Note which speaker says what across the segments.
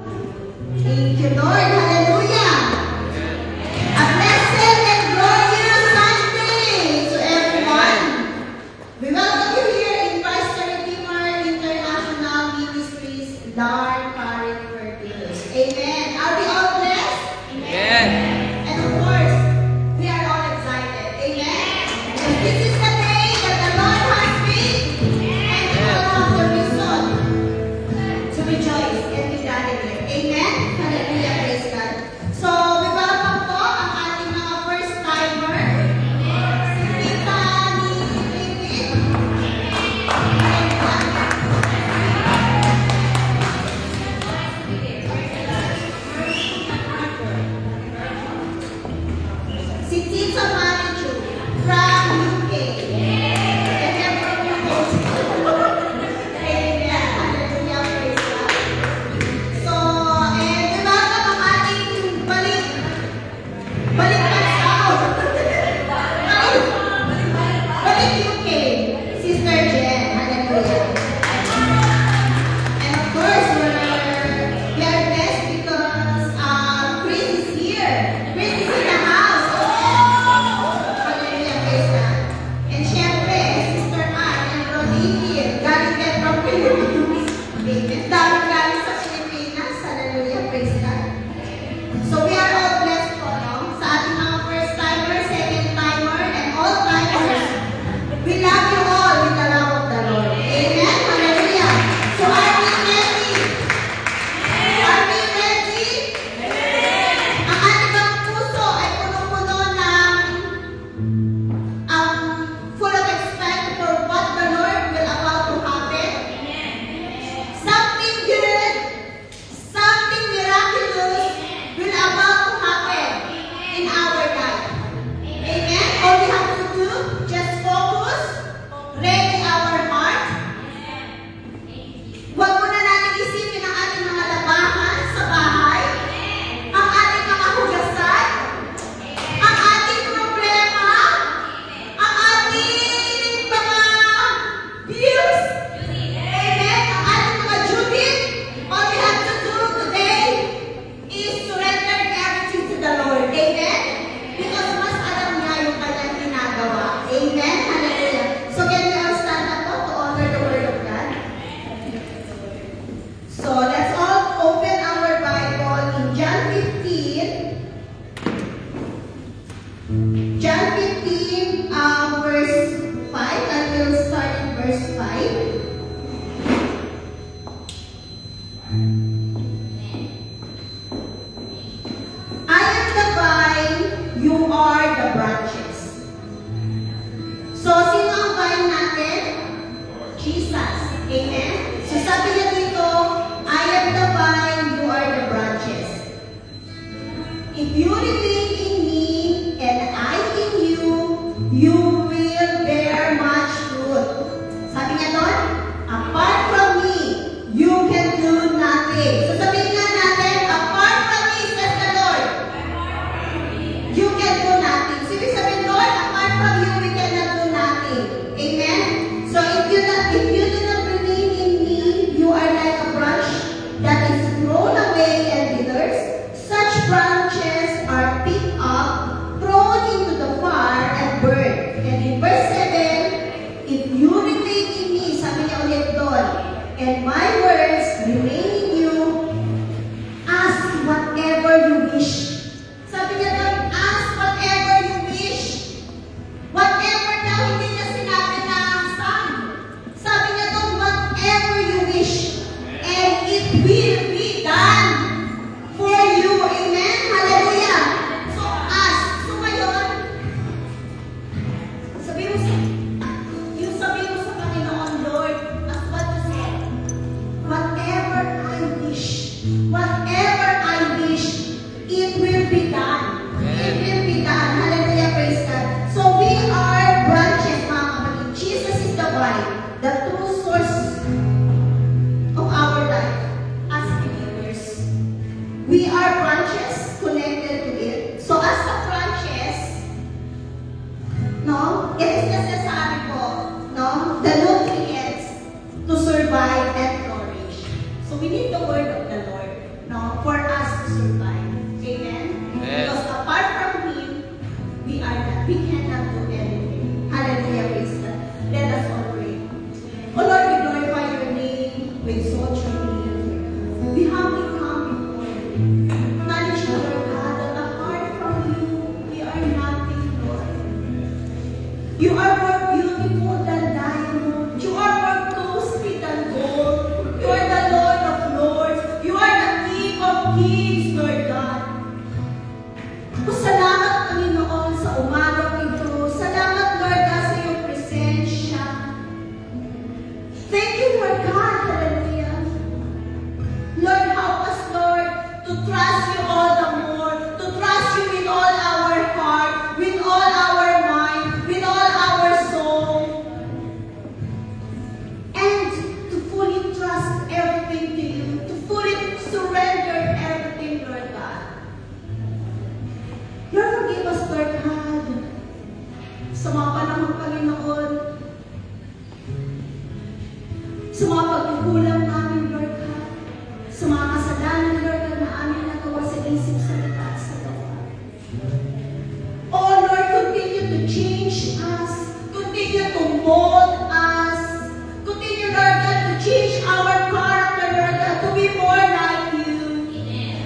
Speaker 1: Thank you, Lord. Hallelujah. A blessed and glorious Sunday to everyone. We welcome you here in Christ Redeemer International Ministries, Dark Current Purpose. Amen. Are we all blessed?
Speaker 2: Amen.
Speaker 1: And of course, we are all excited. Amen. And this is the day that the Lord has made, and we all have the reason to rejoice and be glad in it. Amen. Hallelujah. Praise God. So, we welcome po ang ating mga first timer. Si Tita ni David. Si Tita Marichu from UK. And they're from UK. Amen. Hallelujah. Praise God. So, and we welcome ang ating balik bansa. Balik UK. Sister Jen. Hallelujah. And of course, we are blessed because Chris is here. Chris is in the house. Hallelujah, praise God. And syempre, Sister Ann and Rodney, galing din from Philippines. Amen. Galing sa Pilipinas. Hallelujah, praise God. So we are all blessed po, no? Sa ating mga first timer, second timer, and all timers. We love you all with the love of the Lord. Amen. Hallelujah. So are we ready? Are we ready? Ang ating mga puso ay punong-puno ng full of excitement for what the Lord will about to happen. Something good, something miraculous will about to happen in our life. Amen? All we have to do, just focus, ready our heart. Huwag muna natin isipin ang ating mga labahan sa bahay, ang ating mga hugasan, ang ating problema, ang ating mga bills. Amen? Ang ating mga duty. All we have to do today is surrender everything to the Lord. Amen? Because mas alam niya yung kanyang ginagawa. Amen? Hallelujah. So can we all stand up po to honor the word of God? So let's all open our Bible in John 15. John 15, verse 5. I will start in verse 5. I am the vine, you are the branches. So, sino ang vine natin? Jesus. Amen? So, sabi niya dito, I am the vine, you are the branches. If you remain in me, and I in you, you will bear much fruit. Sabi niya doon, apart from me, you can do nothing. So, sabihin nga natin, apart from me, says the Lord, you can do nothing. So, ibig sabihin, Lord, apart from you, we cannot do nothing. Amen? So, if you do not remain in me, you are like a branch that is thrown away and withers. Such branches are picked up, thrown into the fire, and burned. And in verse 7, if you remain in me, sabi niya ulit doon, and my words remain in you, ask whatever you wish. Sabi niya doon, ask whatever you wish. Whatever daw, hindi niya sinabi na saan. Sabi niya doon, whatever you wish. And it will be done for you. Amen? Hallelujah. So, ask. So, ngayon, sabihin mo sa Panginoon, Lord, as what you said, whatever I wish, it will be done. It will be done. Hallelujah, praise God. So, we are branches, mga kapatid. Jesus is the vine, the true source of our life as believers. We are branches connected to it. So, as the branches, no, it is necessary po, no, the nutrients to survive and flourish. So, we need the word of the Lord, no? You are more beautiful than diamond. You are more costly than gold. You are the Lord of Lords. You are the King of Kings, Lord God. O salamat, Panginoon, sa umagang ito. Salamat, Lord God, sa iyong presensya. Thank you, Lord God. Hallelujah. Lord, help us, Lord, to trust you all the more, to trust you with all our heart, with all our mind, with all our soul, and to fully trust everything to you, to fully surrender everything, Lord God. Lord, forgive us, Lord God, sa mga panahon, Panginoon, sa mga pagkukulang namin, Lord God, sa mga kasalanan, Lord God, na aming nagawa sa isip, salita, at sa gawa. Oh, Lord, continue to change us, continue to mold us, continue, Lord God, to change our character, Lord God, to be more like you.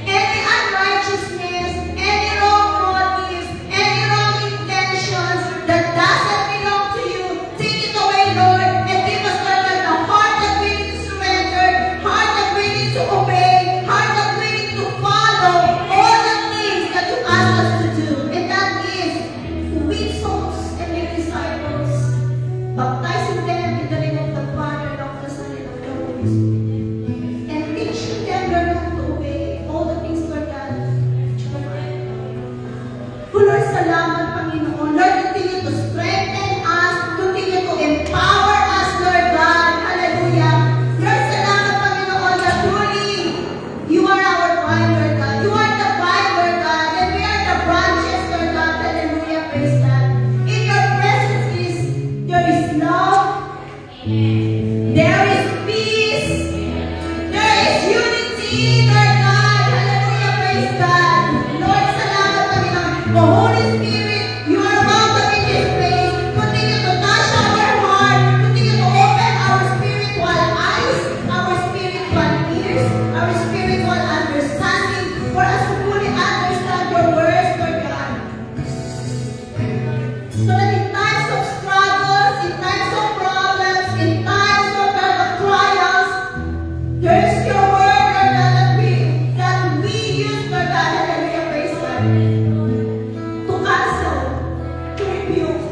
Speaker 1: Any unrighteousness, any wrong motives, any wrong intentions that doesn't belong to you, take it away, Lord, and give us, Lord God, the heart that we need to surrender, heart that we need to obey, heart that we need to follow all the things that you ask us to do. And that is to win souls and make disciples, baptizing them in the name of the Father, and of the Son, and of the Holy Spirit, and teaching them, Lord God, to obey all the things, Lord God, that you command. Oh, Lord, salamat, Panginoon. Lord, continue to strengthen us, continue to empower us, Lord God. Hallelujah. Lord, salamat, Panginoon, that truly you are our vine, Lord God. You are the vine, Lord God, and we are the branches, Lord God. Hallelujah. Praise God. In your presence there is love, there is peace, there is unity, Lord God. Hallelujah. Praise God. Lord, salamat, Panginoon. O Holy Spirit, you are welcome in this place. Continue to touch our heart. Continue to open our spiritual eyes, our spiritual ears, our spiritual understanding for us to fully understand your words, Lord God. So that in times of struggles, in times of problems, in times, Lord God, of trials, there is your word, Lord God, that we use, Lord God. Hallelujah. Praise God. To cancel, to rebuke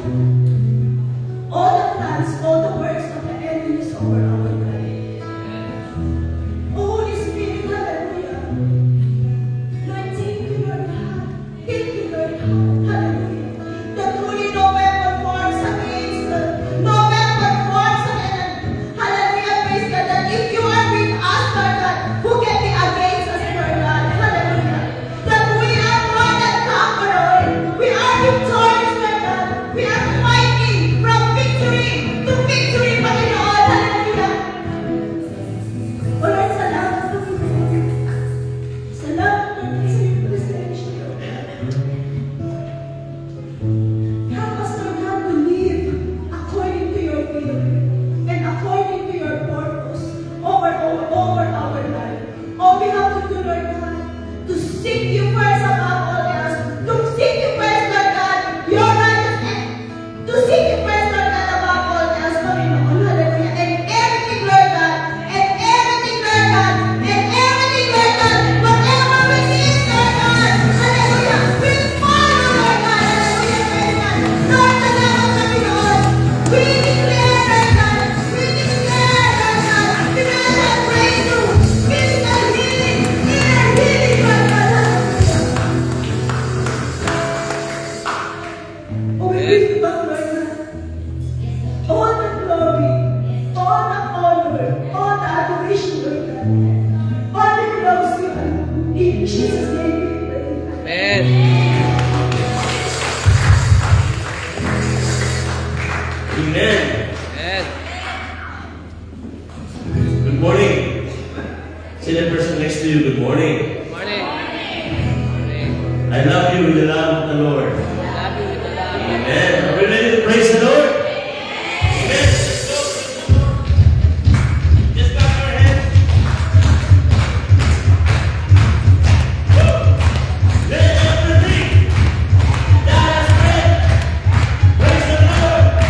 Speaker 1: all the plans, all the works of the enemies over our life. Oh, Holy Spirit, hallelujah. Lord, thank you, Lord God. Thank you, Lord God. Hallelujah. That truly no weapon forms against us, no weapon forms against us. Hallelujah, praise God. That if you are with us, Lord God, who can be against us, Lord God? Hallelujah. That we are more than conquerors. We are victorious, Lord God. We are fighting from victory to victory, Panginoon. Hallelujah. O Lord, salamat, Panginoon. Salamat natin sa iyong presensya, Lord God. Help us, Lord God, to live according to your will and according to your purpose over our life. All we have to do, Lord God, to seek you first above all else, to seek you first, Lord God, your righteousness, to seek you first, Lord God, above all else, Panginoon. Hallelujah. And everything, Lord God, and everything, Lord God, and everything, Lord God, whatever we need, Lord God, hallelujah, we'll follow, Lord God. Hallelujah, praise God. Lord, salamat, Panginoon. We declare, Lord God, we declare, Lord God, physical breakthrough, physical healing, inner healing, Lord God. Hallelujah. Oh, we give you back, Lord God, all the glory, all the honor, all the adoration, Lord God. All the belongs to you. In Jesus' name we pray.
Speaker 2: Amen.
Speaker 3: Amen.
Speaker 2: Amen.
Speaker 3: Good morning. Say that person next to you, good morning.
Speaker 2: Morning. Morning.
Speaker 3: I love you with the love of the Lord.
Speaker 2: Love you with the love.
Speaker 3: Amen. Are we ready to praise the Lord? Amen. Let's go. Just clap your hands. Woo! Let everything that has breath praise the Lord.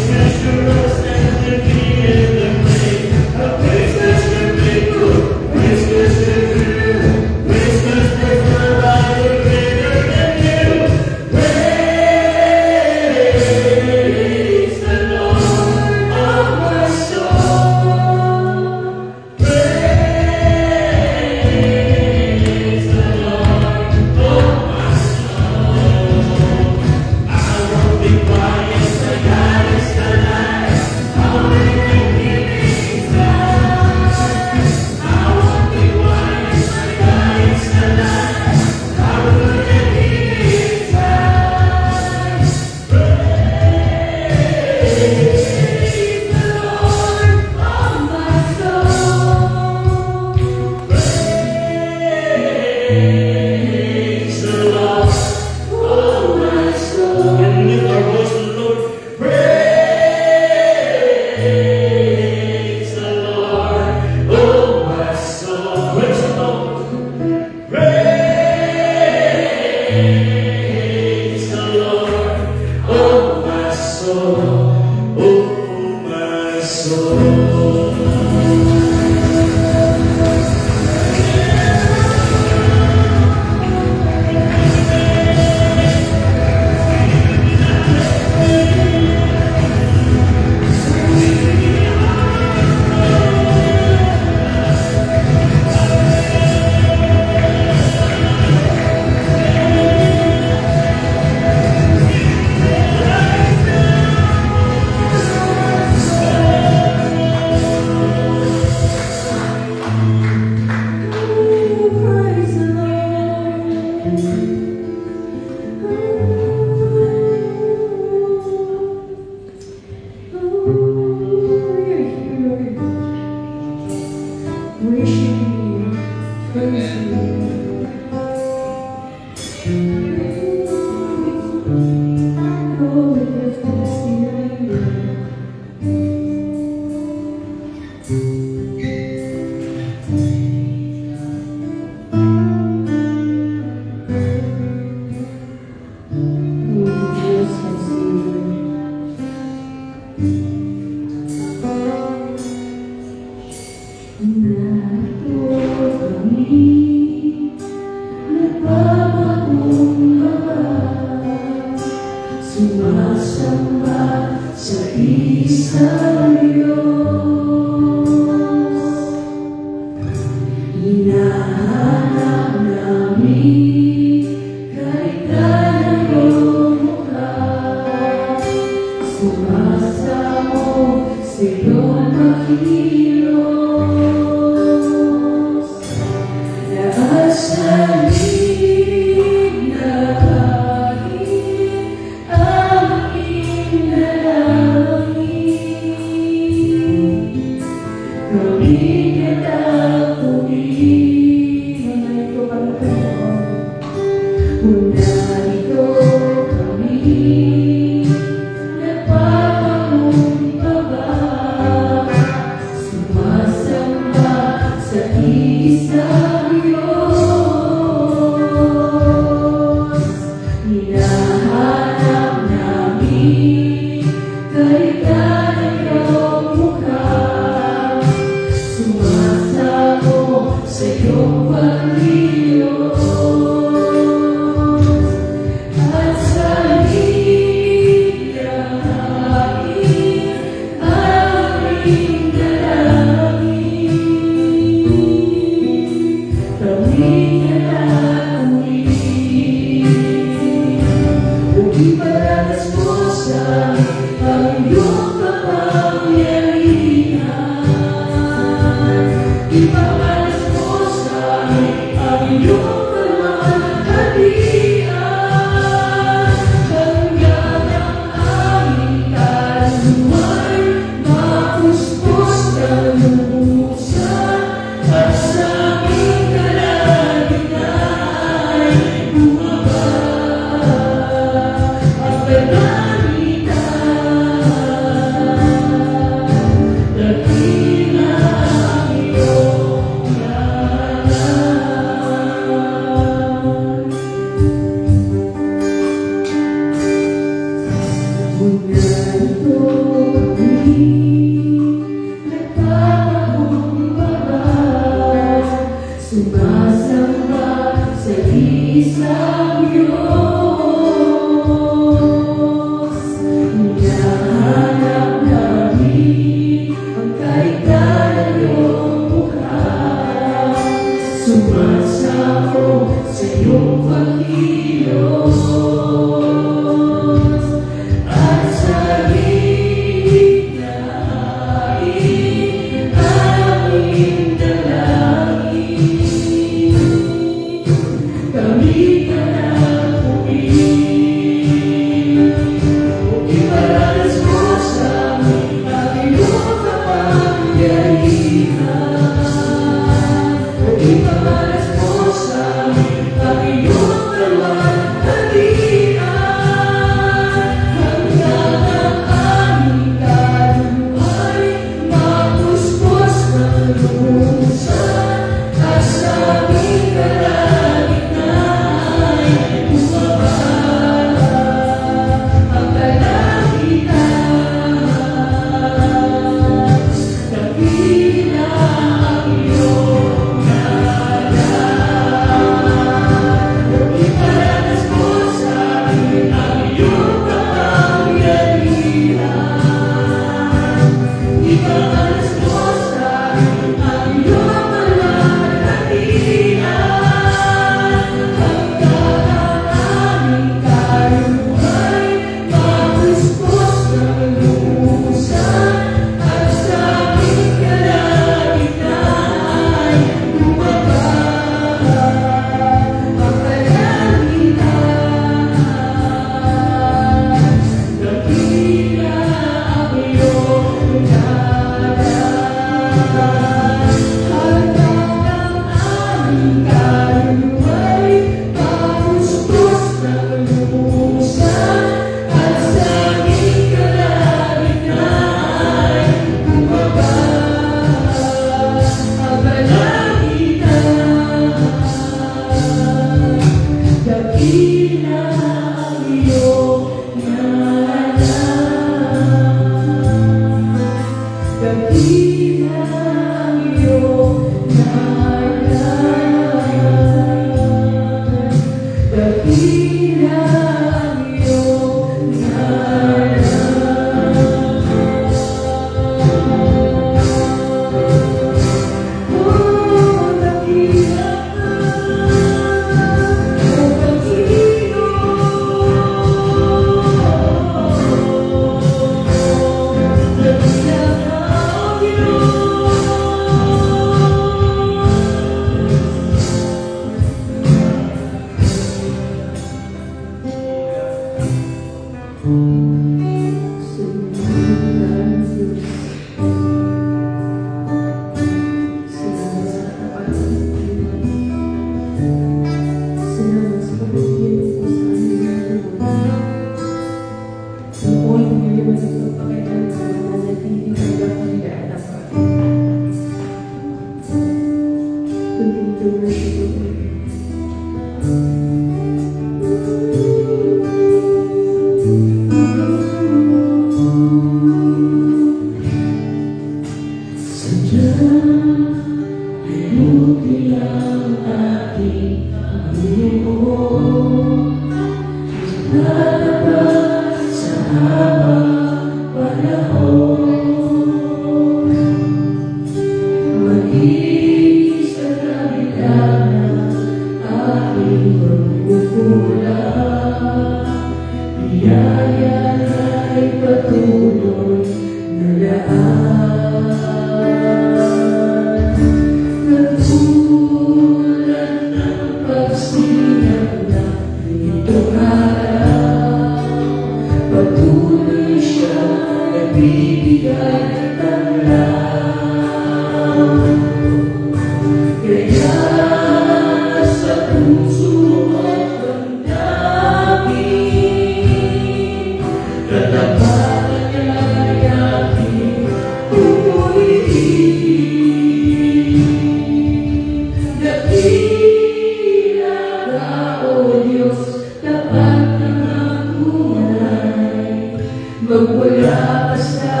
Speaker 4: Magmula pa sa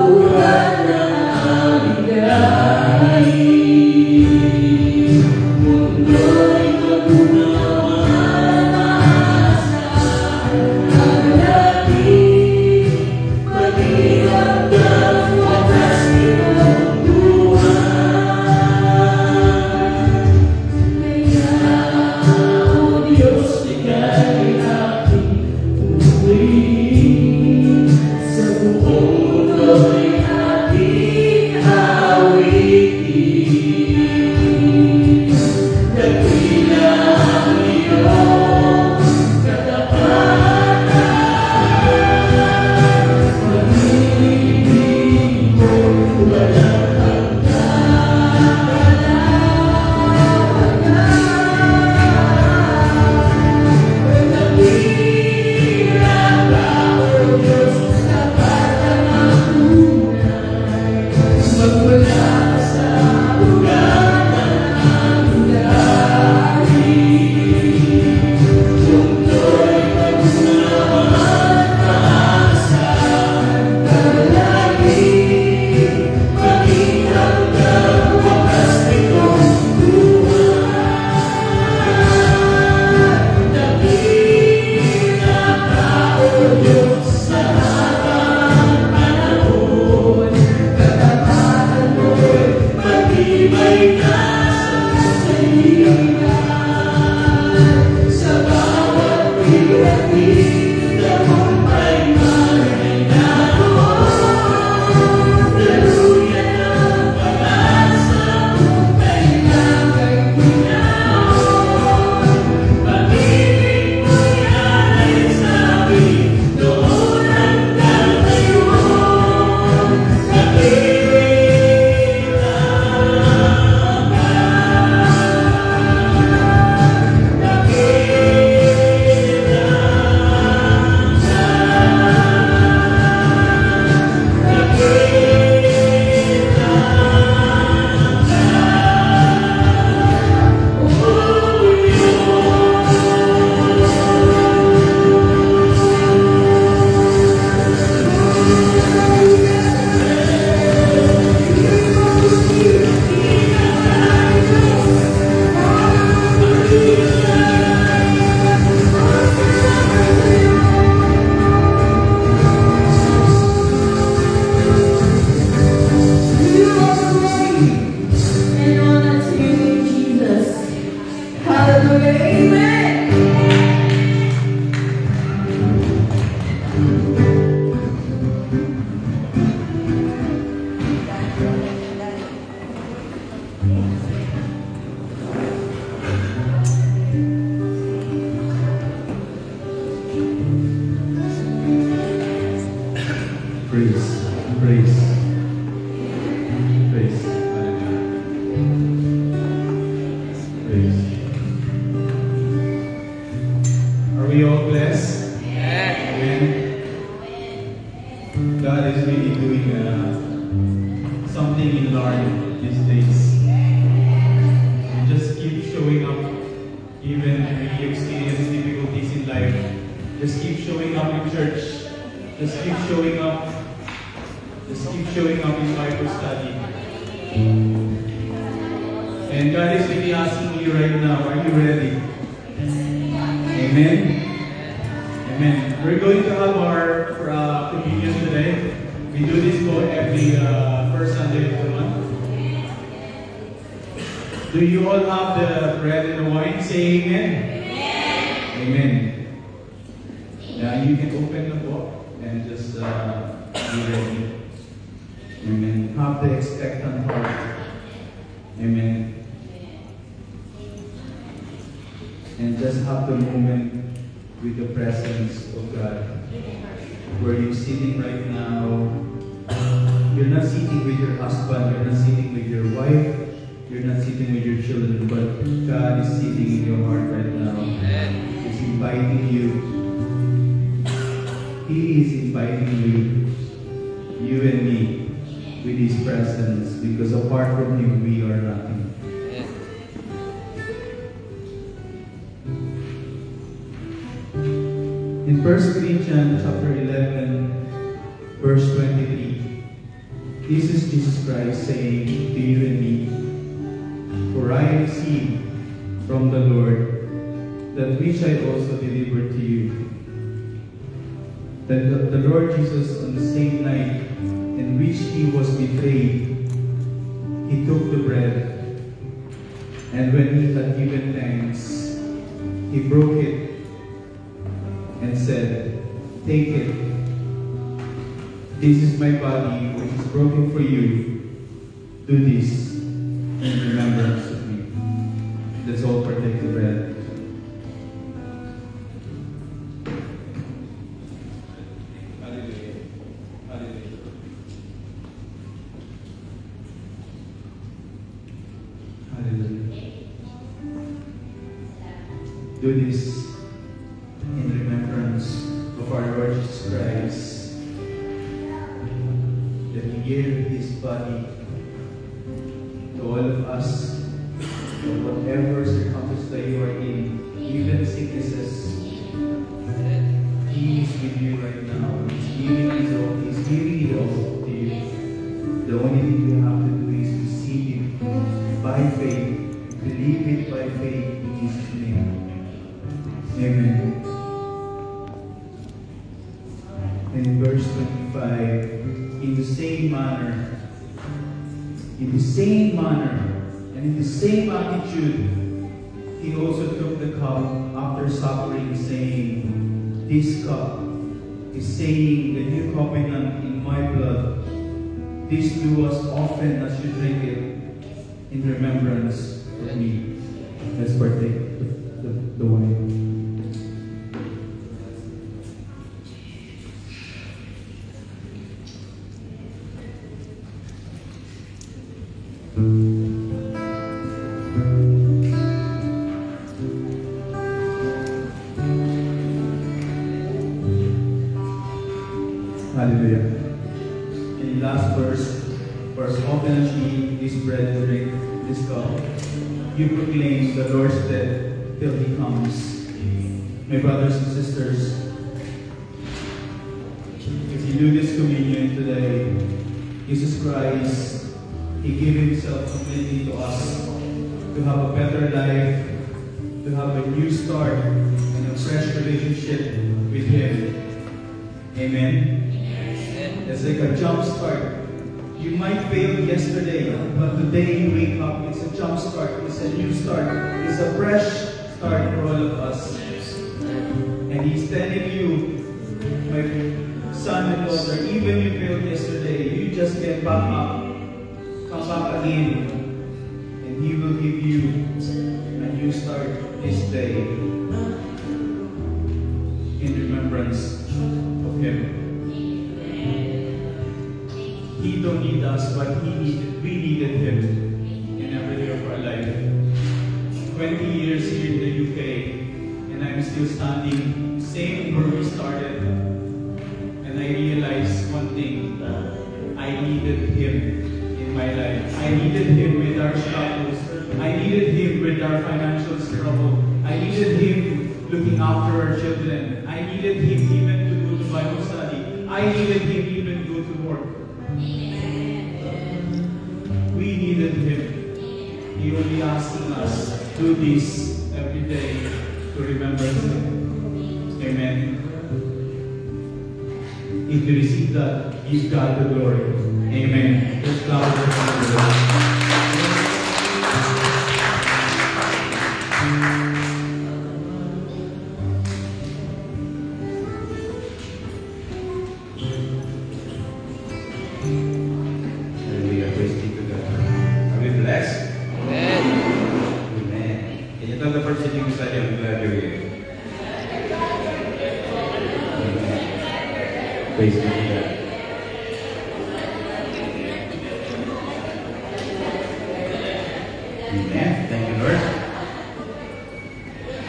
Speaker 4: ulan na Praise. Praise. Praise. Praise. Are we all blessed? Amen. God is really doing something in Lord these days. You just keep showing up, even when you experience difficulties in life. Just keep showing up in church. Just keep showing up. Just keep showing up in Bible study. And God is really asking you right now, are you ready? Amen. Amen. We're going to have our communion today. We do this for every first Sunday of the month. Do you all have the bread and the wine? Say amen. Amen. Yeah, you can open the book and just be ready. Amen. Have the expectant heart. Amen. And just have the moment with the presence of God. Where you're sitting right now, you're not sitting with your husband, you're not sitting with your wife, you're not sitting with your children, but God is sitting in your heart right now. He's inviting you. He is inviting you and me, with His presence, because apart from Him, we are nothing. In 1 Corinthians chapter 11, verse 23, this is Jesus Christ saying to you and me, "For I received from the Lord that which I also delivered to you, that the Lord Jesus on the same night in which He was betrayed, He took the bread, and when He had given thanks, He broke it and said, 'Take it. This is my body which is broken for you. Do this in remembrance of me.'" Let's all partake the bread. Hallelujah. Hallelujah. Hallelujah. Do this in remembrance of our Lord Jesus Christ, that He gave His body to all of us, for whatever circumstance that you are in, even sicknesses. He is with you right now. He's giving it all to you. The only thing you have to do is receive it by faith, believe it by faith in Jesus' name. Amen. In verse 25, in the same manner, and in the same attitude, He also took the cup after suffering, saying, "This cup is saying the new covenant in my blood. This do as often as you drink it in remembrance of me." Let's partake the wine. Hallelujah. In the last verse, "For as often as ye eat this bread and drink this cup, you proclaim the Lord's death till He comes." My brothers and sisters, if you do this communion today, Jesus Christ, He gave Himself completely to us to have a better life, to have a new start and a fresh relationship with Him. Amen. It's like a jump start. You might fail yesterday, but today you wake up, it's a jump start, it's a new start, it's a fresh start for all of us. And He's telling you, my son and daughter, even you failed yesterday, you just get back up, come back again, and He will give you a new start this day in remembrance of Him. He don't need us, but we needed Him in every day of our life. 20 years here in the UK, and I'm still standing same where we started. And I realized one thing, I needed Him in my life. I needed Him with our struggles. I needed Him with our financial struggle. I needed Him looking after our children. I needed Him even to go to Bible study. I needed Him even to go to work. We needed Him. He only asking us to do this every day to remember Him. Amen. If you receive that, give God the glory. Amen. Let's clap for the Lord.
Speaker 5: Hallelujah. Praise be to God. Are we blessed?
Speaker 2: Amen.
Speaker 5: Amen. Can you tell the person you beside you, I'm glad you're here? Amen. Praise be to God. Amen. Thank you, Lord.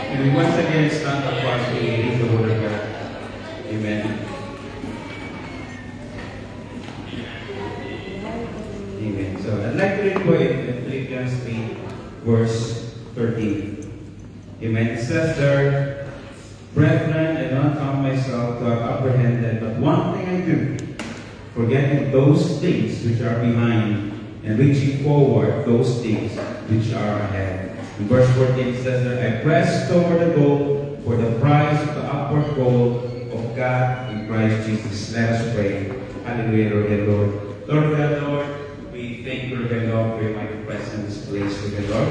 Speaker 5: And we once again stand up as we read the Word of God. Amen. Amen. So I'd like to read for it in Philippians 3, verse 13. Amen. It says there, "Brethren, I do not count myself to have apprehended, but one thing I do, forgetting those things which are behind, and reaching forward those things which are ahead." In verse 14 it says there, "I press toward the goal for the prize of the upward call of God in Christ Jesus." Let us pray. Hallelujah, Lord and Lord. Lord God, Lord, we thank you, Lord and Lord, for your mighty presence in this place, Lord and Lord.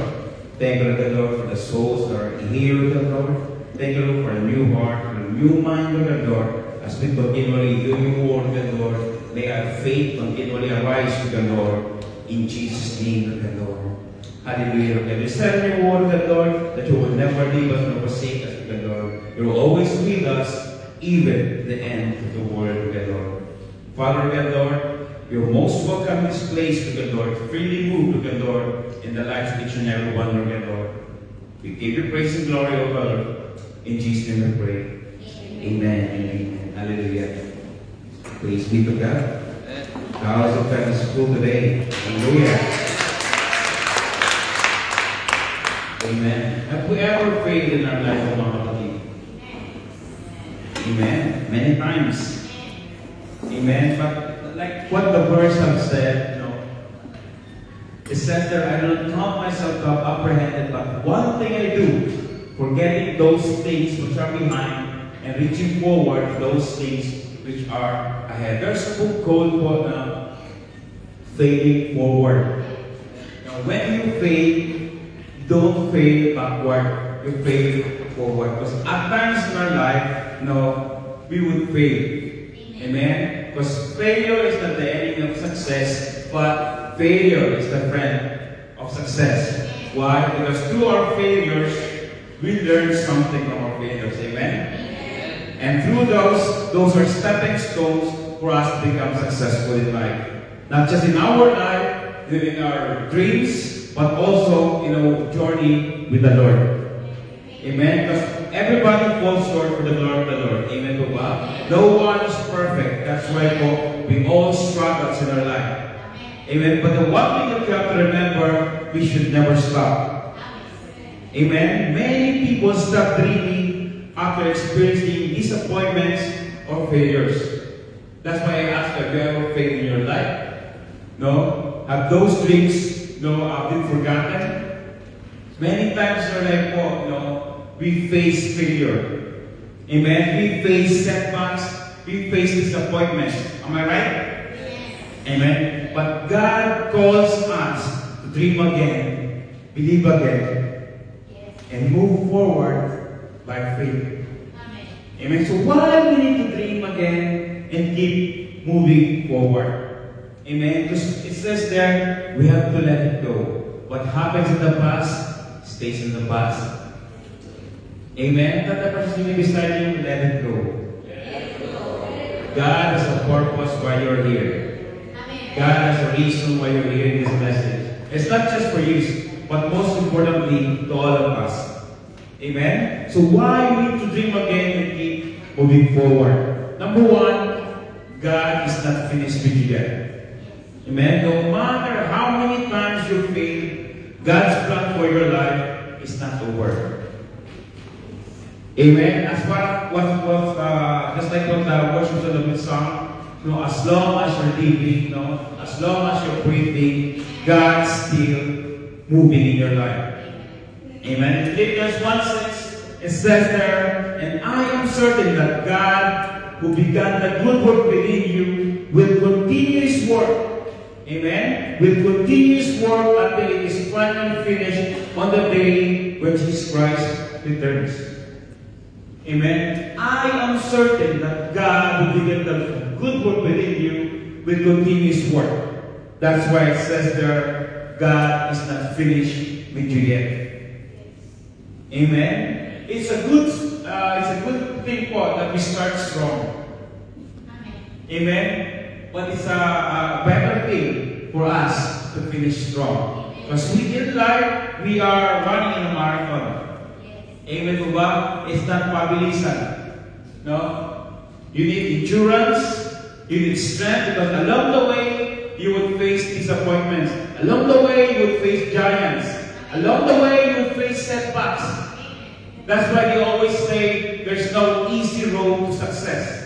Speaker 5: Thank you, Lord and Lord, for the souls that are here, Lord and Lord. Thank you, Lord, for a new heart, for a new mind, Lord and Lord. As we continually hear your word, Lord and Lord, may our faith continually arise, Lord and Lord. In Jesus' name, Lord and Lord. Hallelujah, Lord. And you said in your word, Lord and Lord, that you will never leave us nor forsake us, Lord and Lord. You will always be with us, even the end of the world, Lord and Lord. Father, Lord and Lord, you're most welcome in this place, Lord and Lord. Freely move, Lord and Lord, in the lives of each and every one, Lord and Lord. We give you praise and glory, O God. In Jesus' name we pray. Amen and amen. Hallelujah. Praise be to God. The house of God is full today. Hallelujah. Amen. Have we ever prayed in our life alone? Amen. Many times. Amen. But like what the verse have said, you know, it says there, "I do not count myself to have apprehended, but one thing I do, forgetting those things which are behind, and reaching forward those things which are ahead." There's a book called Failing Forward. Now, when you fail, don't fail backward, you fail forward. Because at times in our life, we would fail. Amen? Because failure is not the enemy of success, but failure is the friend of success. Why? Because through our failures, we learn something from our failures. Amen? And through those are stepping stones for us to become successful in life. Not just in our life, in our dreams, but also in our journey with the Lord. Amen? Because everybody falls short for the glory of the Lord. Amen to God? No one is perfect. That's why we all struggle in our life. Amen? But the one thing that you have to remember, we should never stop. Amen? Many people stop dreaming after experiencing disappointments or failures. That's why I asked, have you ever failed in your life? No? Have those dreams been forgotten? Many times in our life, we face failure. Amen? We face setbacks. We face disappointments. Am I right? Yes. Amen? But God calls us to dream again, believe again, and move forward by faith. Amen? So why we need to dream again and keep moving forward? Amen? Because it says there, we have to let it go. What happens in the past, stays in the past. Amen? Let the person beside you, let it go. God has a purpose why you're here. God has a reason why you're hearing this message. It's not just for you, but most importantly, to all of us. Amen? So why we need to dream again and keep moving forward? Number one, God is not finished with you yet. Amen? No matter how many times you fail, God's plan for your life is not over. Amen? As just like what the worship of the song, as long as you're living, as long as you're breathing, God's still moving in your life. Amen. In Philippians 1:6, it says there, and I am certain that God, who began the good work within you, will continue His work. Amen. Will continue His work until it is finally finished on the day when Jesus Christ returns. Amen. I am certain that God, who began the good work within you, will continue His work. That's why it says there, God is not finished with you yet. Amen. It's a good thing that we start strong. Amen. But it's a better thing for us to finish strong. Because in life, we are running in a marathon. Amen po ba? It's not pabilisan. No? You need endurance, you need strength, because along the way, you would face disappointments. Along the way, you would face giants. Along the way, you would face setbacks. That's why they always say, there's no easy road to success.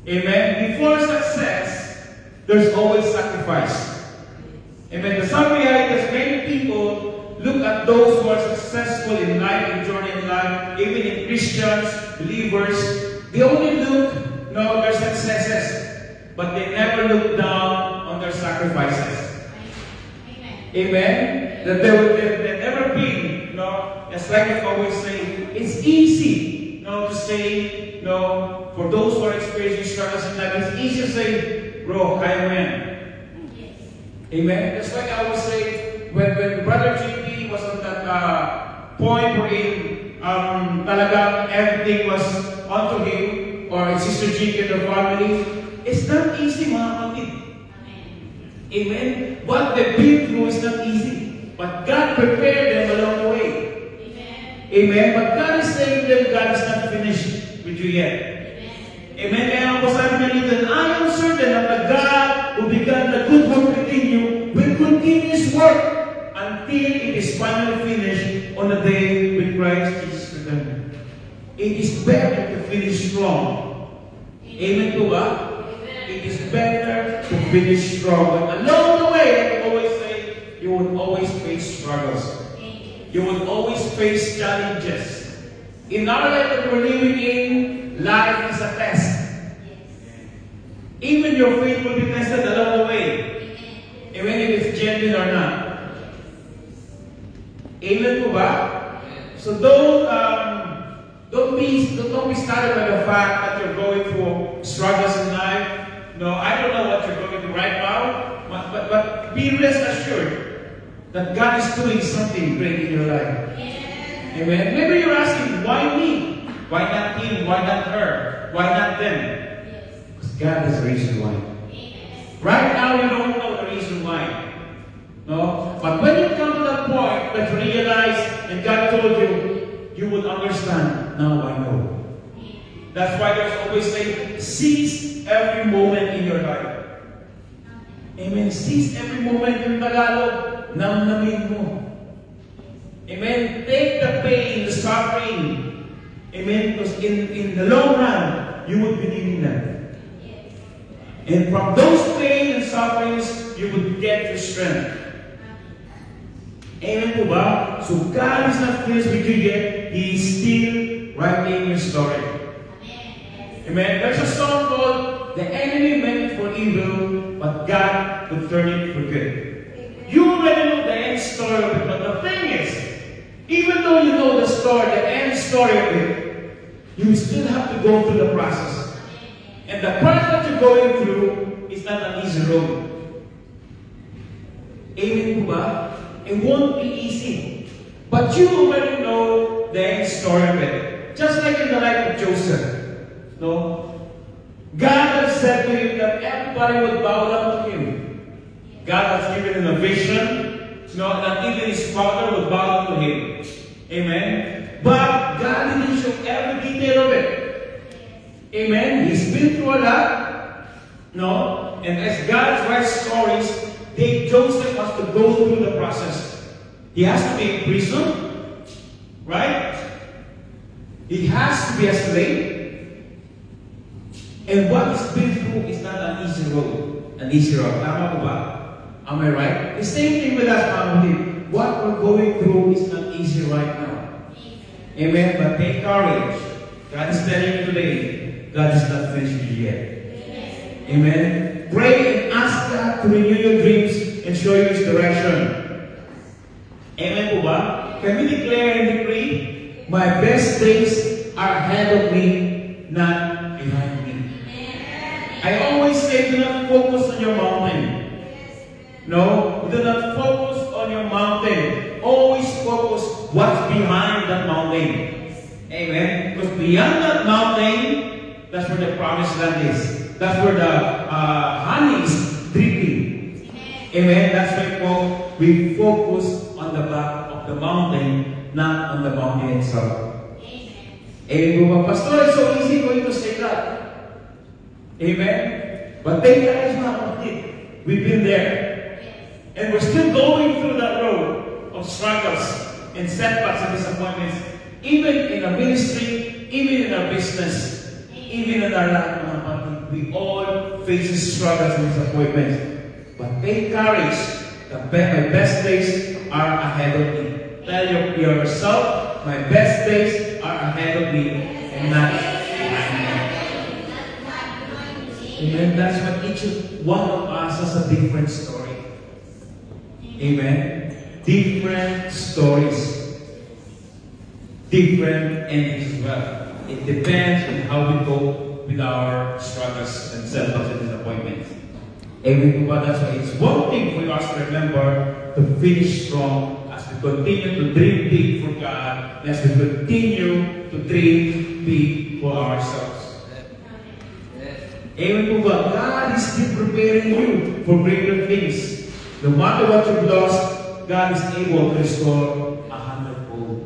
Speaker 5: Amen? Before success, there's always sacrifice. Amen? The sad reality is many people look at those who are successful in life, in journey in life, even in Christians, believers, they only look, their successes, but they never look down on their sacrifices. Amen? That they've never been, it's like I always say, it's easy, to say, for those who are experiencing struggles in life, it's easy to say, bro, kaya mo yan. Amen? That's like I always say, when Brother JP was on that point wherein talagang everything was onto him, or Sister Jake and her family, it's not easy, mga kapatid. Amen? What they've been through is not easy. But God prepared them along the way. Amen? But God is saying to them, God is not finished with you yet. Amen? Kaya ang sabi niya dito, I am certain that the God who began the good work within you will continue His work until it is finally finished on the day when Christ Jesus returns. It is better to finish strong. Amen to ba? It is better to finish strong. But along the way, like I always say, you would always face struggles. You would always face challenges. In our life that we're living in, life is a test. Even your faith will be tested along the way. Even if it's genuine or not. Amen po ba? So don't be started by the fact that you're going through struggles in life. No, I don't know what you're going through right now, but be rest assured that God is doing something great in your life. Amen. Maybe you're asking, why me? Why not him? Why not her? Why not them? Because God has a reason why. Right now, you don't know the reason why. No? But when you come to that point that you realize and God told you, you will understand, now I know. That's why there's always saying, seize every moment in your life. Amen. Seize every moment in Tagalog. Namnamin mo. Amen. Take the pain, the suffering. Amen. Because in the long run, you would believe in that. And from those pain and sufferings, you would get your strength. Amen po ba? So God is not finished with you yet. He is still writing your story. Amen. There's a song called The Enemy Meant It for Evil, but God could turn it for good. You already know the end story of it, but the thing is, even though you know the story, the end story of it, you still have to go through the process. And the process that you're going through is not an easy road. Amen po ba? It won't be easy. But you already know the end story of it. Just like in the life of Joseph. No? God has said to him that everybody would bow down to him. God has given him a vision, that even his father would bow to him. Amen. But God didn't show every detail of it. Amen. He's been through a lot. And as God writes stories, Joseph has to go through the process. He has to be in prison, right? He has to be a slave. And what he's been through is not an easy road. Tama ko ba? Am I right? The same thing with us, family. What we're going through is not easy right now. Amen. But take courage. God is telling you today, God is not finished with you yet. Amen. Pray and ask God to renew your dreams and show you His direction. Amen po ba? Can we declare and decree, my best days are ahead of me, not behind me. I always say, do not focus on your mountain. No, do not focus on your mountain. Always focus what's behind that mountain. Amen. Because beyond that mountain, that's where the promised land is. That's where the honey is dripping. Amen. That's why we focus on the back of the mountain, not on the mountain itself. Amen. Pastor, it's so easy for you to say that. Amen. But take courage, mga. We've been there. And we're still going through that road of struggles and setbacks and disappointments. Even in our ministry, even in our business, even in our life, we all face struggles and disappointments. But take courage. My best days are ahead of me. Tell yourself, my best days are ahead of me and not behind me. Amen. That's what each one of us has a different story. Amen. Different stories. Different endings as well. It depends on how we go with our struggles and setbacks and disappointments. Amen. That's why it's one thing for us to remember to finish strong as we continue to dream big for God, as we continue to dream big for ourselves. Amen. God is still preparing you for greater things. No matter what you've lost, God is able to restore 100-fold.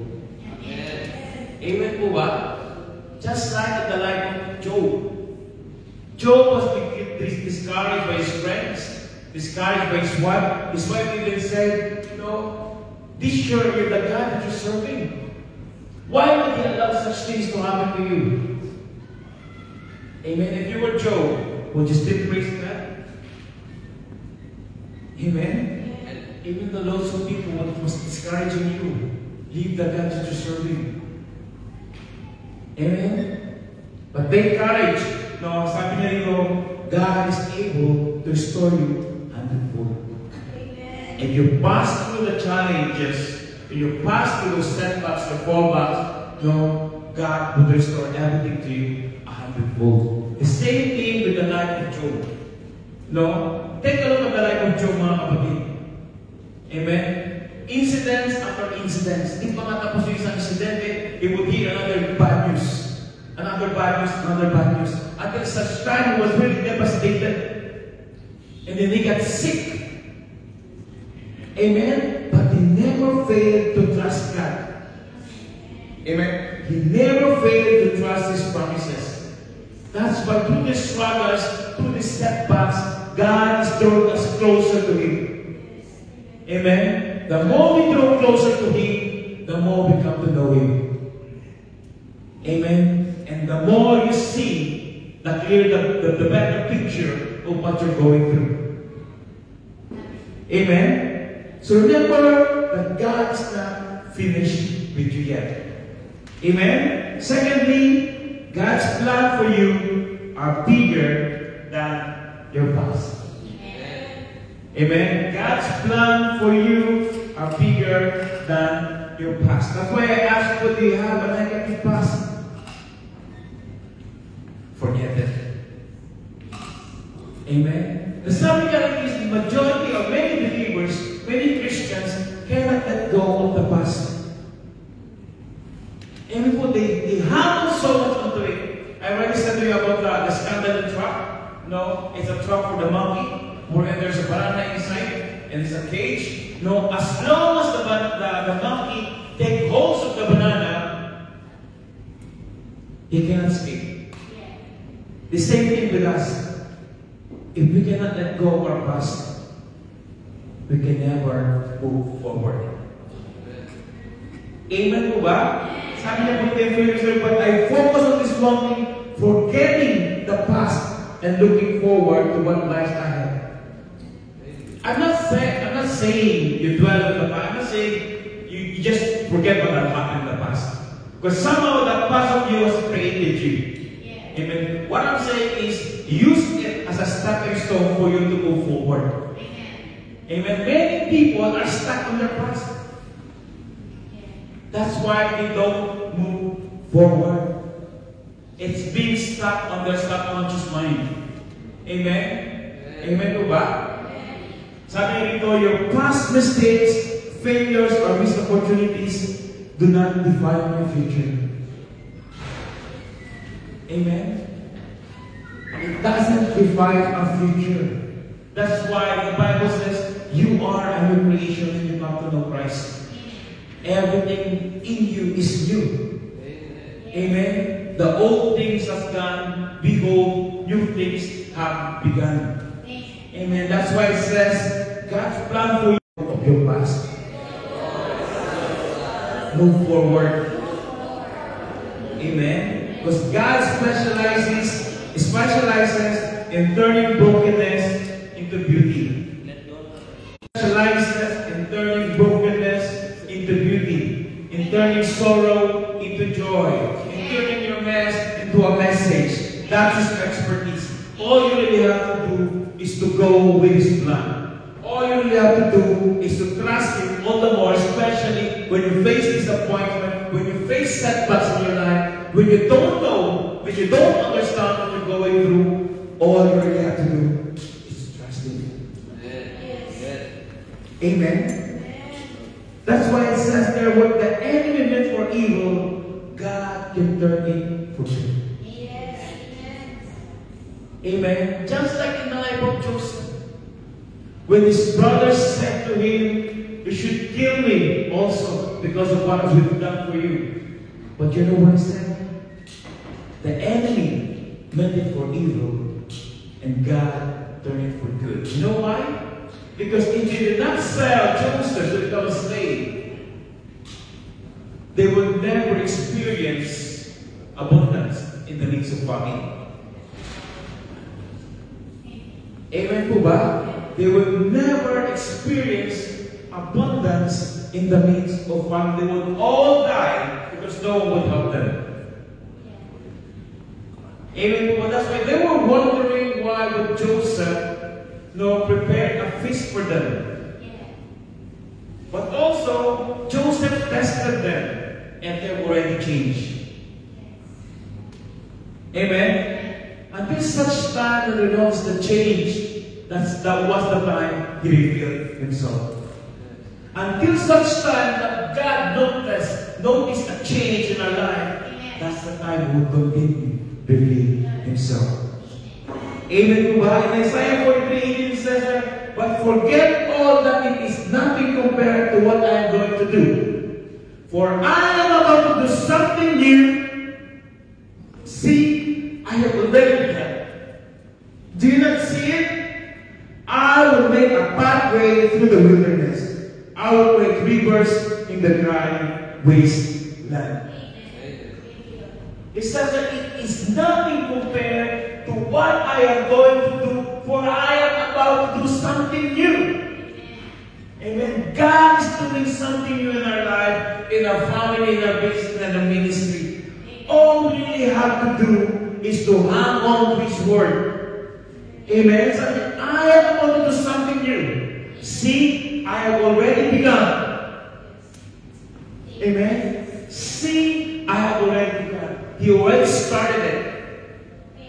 Speaker 5: Amen po ba? Just like in the life of Job. Job was discouraged by his friends, discouraged by his wife. His wife even said, this sure you're the God that you're serving. Why would He allow such things to happen to you? Amen. If you were Job, would you still praise God? Amen. Even the loads of people what was discouraging you, leave the God that you're serving. Amen. But take courage. Sabi niya rin, God is able to restore you 100-fold. If you pass through the challenges, if you pass through those setbacks or fallbacks, God will restore everything to you 100-fold. The same thing with the life of Job. Take a look at the life of Job, mga kapatid. Amen? Incidents after incidents. Hindi pa nga tapos yung isang incidente, he would hear another bad news. Another bad news, another bad news. Until such time, he was really devastated. And then he got sick. Amen? But he never failed to trust God. Amen? He never failed to trust His promises. That's why through the struggles, through the setbacks, God is drawing us closer to Him. Amen? The more we draw closer to Him, the more we come to know Him. Amen? And the more you see, the clearer the better picture of what you're going through. Amen? So remember that God is not finished with you yet. Amen? Secondly, God's plan for you are bigger than your past. Amen? God's plan for you are bigger than your past. That's why I asked, what do you have a negative past? Forget it. Amen? The sad reality is the majority of many believers, many Christians, cannot let go of the past. Amen? They hang so much onto it. I already said to you about the scandal truck. It's a truck for the monkey. or there's a banana inside, and it's a cage. No, as long as the monkey takes hold of the banana, he cannot escape. The same thing with us. If we cannot let go of our past, we can never move forward. Amen po ba? Sabi niya po tayo, but I focus on this one thing, forgetting the past and looking forward to what lies ahead. I'm not saying you dwell on the past. I'm not saying you just forget what happened in the past. Because somehow that past of you has created you. Yeah. Amen. What I'm saying is use it as a stepping stone for you to move forward. Amen. Many people are stuck on their past. That's why they don't move forward. It's being stuck on their subconscious mind. Amen? Amen po ba? Sabi rito, your past mistakes, failures, or missed opportunities do not define your future. Amen? It doesn't define our future. That's why the Bible says, you are a new creation when you come to know Christ. Everything in you is new. Amen? The old things have gone, behold, new things have begun. Amen. That's why it says, God's plan for you of your past. Move forward. Amen. Because God specializes in turning brokenness into beauty. Specializes in turning brokenness into beauty. In turning sorrow into joy. Turning your mess into a message. That's his expertise. All you really have to do is to go with his plan. All you really have to do is to trust him all the more, especially when you face disappointment, when you face setbacks in your life, when you don't know, when you don't understand what you're going through. All you really have to do is to trust him. Amen. That's why it says there, what the enemy meant for evil, God can turn it for good. Yes. Amen. Just like in the life of Joseph, when his brothers said to him, you should kill me also because of what we've done for you. But you know what he said? The enemy meant it for evil, and God turned it for good. You know why? Because if he did not sell Joseph to become a slave, they will never experience abundance in the midst of famine. Amen po ba? They will never experience abundance in the midst of famine. They will all die because no one would help them. Amen po ba? That's why they were wondering why would Joseph prepare a feast for them. But also, Joseph tested them. And they've already changed. Amen? Until such time that he knows the change, that was the time he revealed himself. Until such time that God noticed a change in our life, that's the time he will continue to reveal himself. Amen. In Isaiah 43:18 says, but forget all that it is nothing compared to what I am going to do. For I am about to do something new. See, I have already begun. Do you not see it? I will make a pathway through the wilderness. I will make rivers in the dry wasteland. It says that it is nothing compared to what I am going to do, for I am about to do something new. Amen. God is doing something new in our life, in our family, in our business, and our ministry. All we really have to do is to hang on to His Word. Amen. So I am about to do something new. See, I have already begun. Amen. See, I have already begun. He already started it.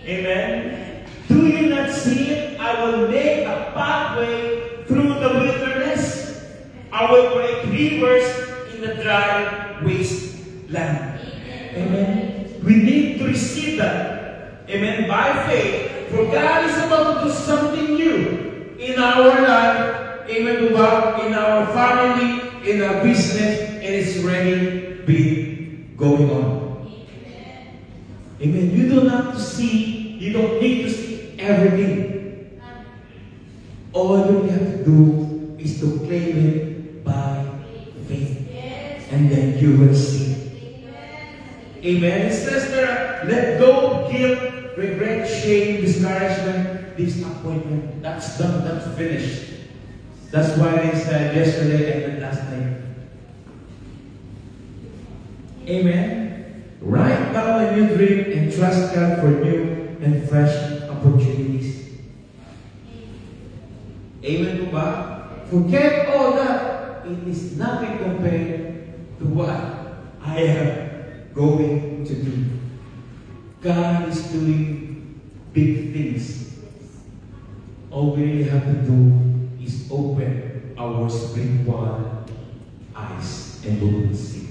Speaker 5: Amen. Do you not see it? I will make a pathway through the wilderness. I will break rivers in the dry wasteland. Amen. We need to receive that. Amen. By faith. For God is about to do something new in our life, amen po ba, in our family, in our business, and it's already been going on. Amen. You don't have to see, you don't need to see everything. All you have to do is to claim it by faith. And then you will see. Amen. It says there, let go of guilt, regret, shame, discouragement, disappointment. That's done. That's finished. That's why they said yesterday and last night. Amen. Write down a new dream and trust God for new and fresh opportunities. Amen po ba? Forget all that. It is nothing compared to what I am going to do. God is doing big things. All we really have to do is open our spiritual eyes and we will see.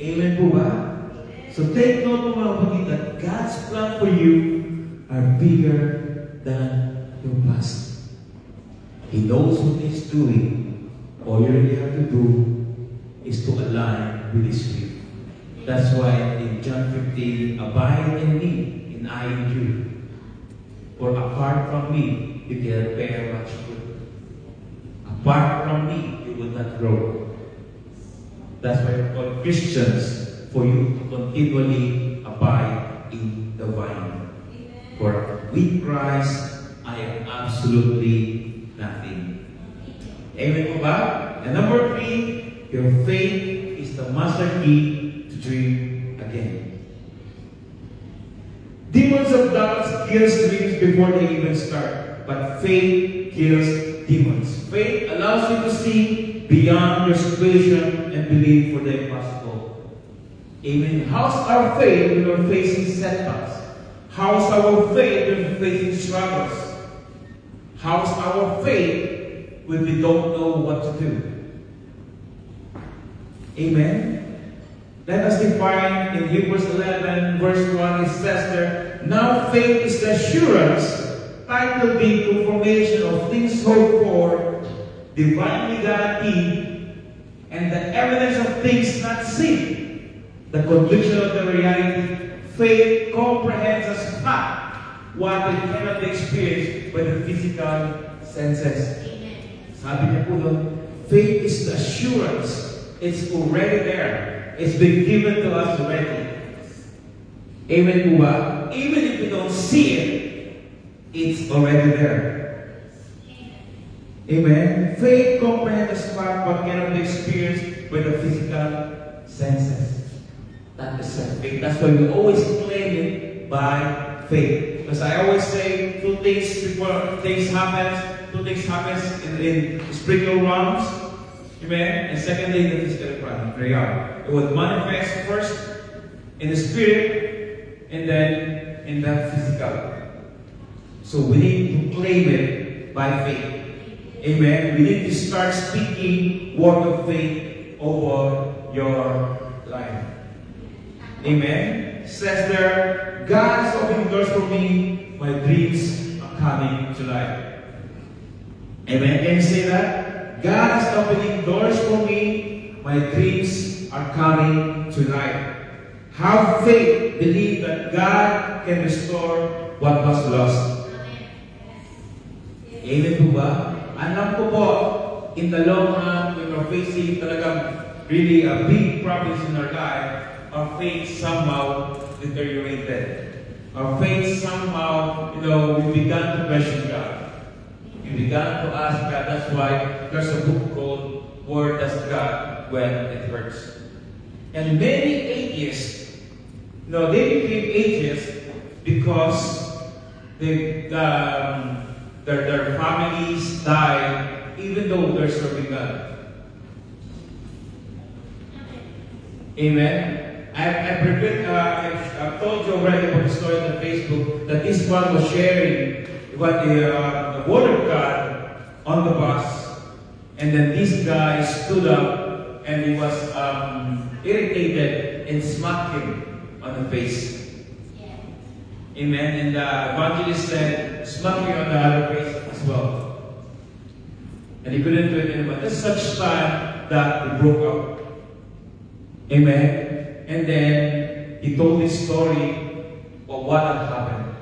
Speaker 5: Amen po ba? So take note mga kapatid that God's plan for you are bigger than your past. He knows what He's doing. All you really have to do is to align with His will. That's why in John 15, abide in me, and I in you. For apart from me, you cannot bear much fruit. Apart from me, you will not grow. That's why we're called Christians, for you to continually abide in the vine. For with Christ, I am absolutely nothing. Amen po ba? And number 3, your faith is the master key to dream again. Demons of doubts kills dreams before they even start, but faith kills demons. Faith allows you to see beyond your situation and believe for the impossible. Amen. How's our faith when we're facing setbacks? How's our faith when we're facing struggles? How's our faith when we don't know what to do? Amen. Let us define in Hebrews 11 verse 1, it says there, now faith is the assurance, title being confirmation of things hoped for, divinely guaranteed, and the evidence of things not seen, the conviction of the reality. Faith comprehends as fact what it cannot be experienced by the physical senses. Sabi niya po doon, faith is the assurance. It's already there. It's been given to us already. Amen po ba? Even if we don't see it, it's already there. Amen. Faith comprehends as fact what cannot be experienced by the physical senses. That is faith. That's why we always claim it by faith. Because I always say two things before things happen. Two things happen in spiritual realms. Amen. And secondly, in the physical realm. It will manifest first in the spirit and then in the physical. So we need to claim it by faith. Amen. We need to start speaking word of faith over your life. Amen. It says there, God is opening doors for me. My dreams are coming to life. Amen. Can you say that? God is opening doors for me. My dreams are coming to life. Have faith. Believe that God can restore what was lost. Amen po ba? Alam ko po, in the long run, when we're facing talagang really a big problems in our life, our faith somehow deteriorated. Our faith somehow, we began to question God. We began to ask God. That's why there's a book called Where Does God When It Hurts? And many atheists, they became atheists because their families died even though they're serving God. Amen. I've told you already about the story on Facebook that this one was sharing about the Word of God on the bus, and then this guy stood up and he was irritated and smacked him on the face. Amen. And the evangelist said, smack me on the other face as well. And he couldn't do it anymore. There's such time that he broke up. Amen. And then he told his story of what had happened.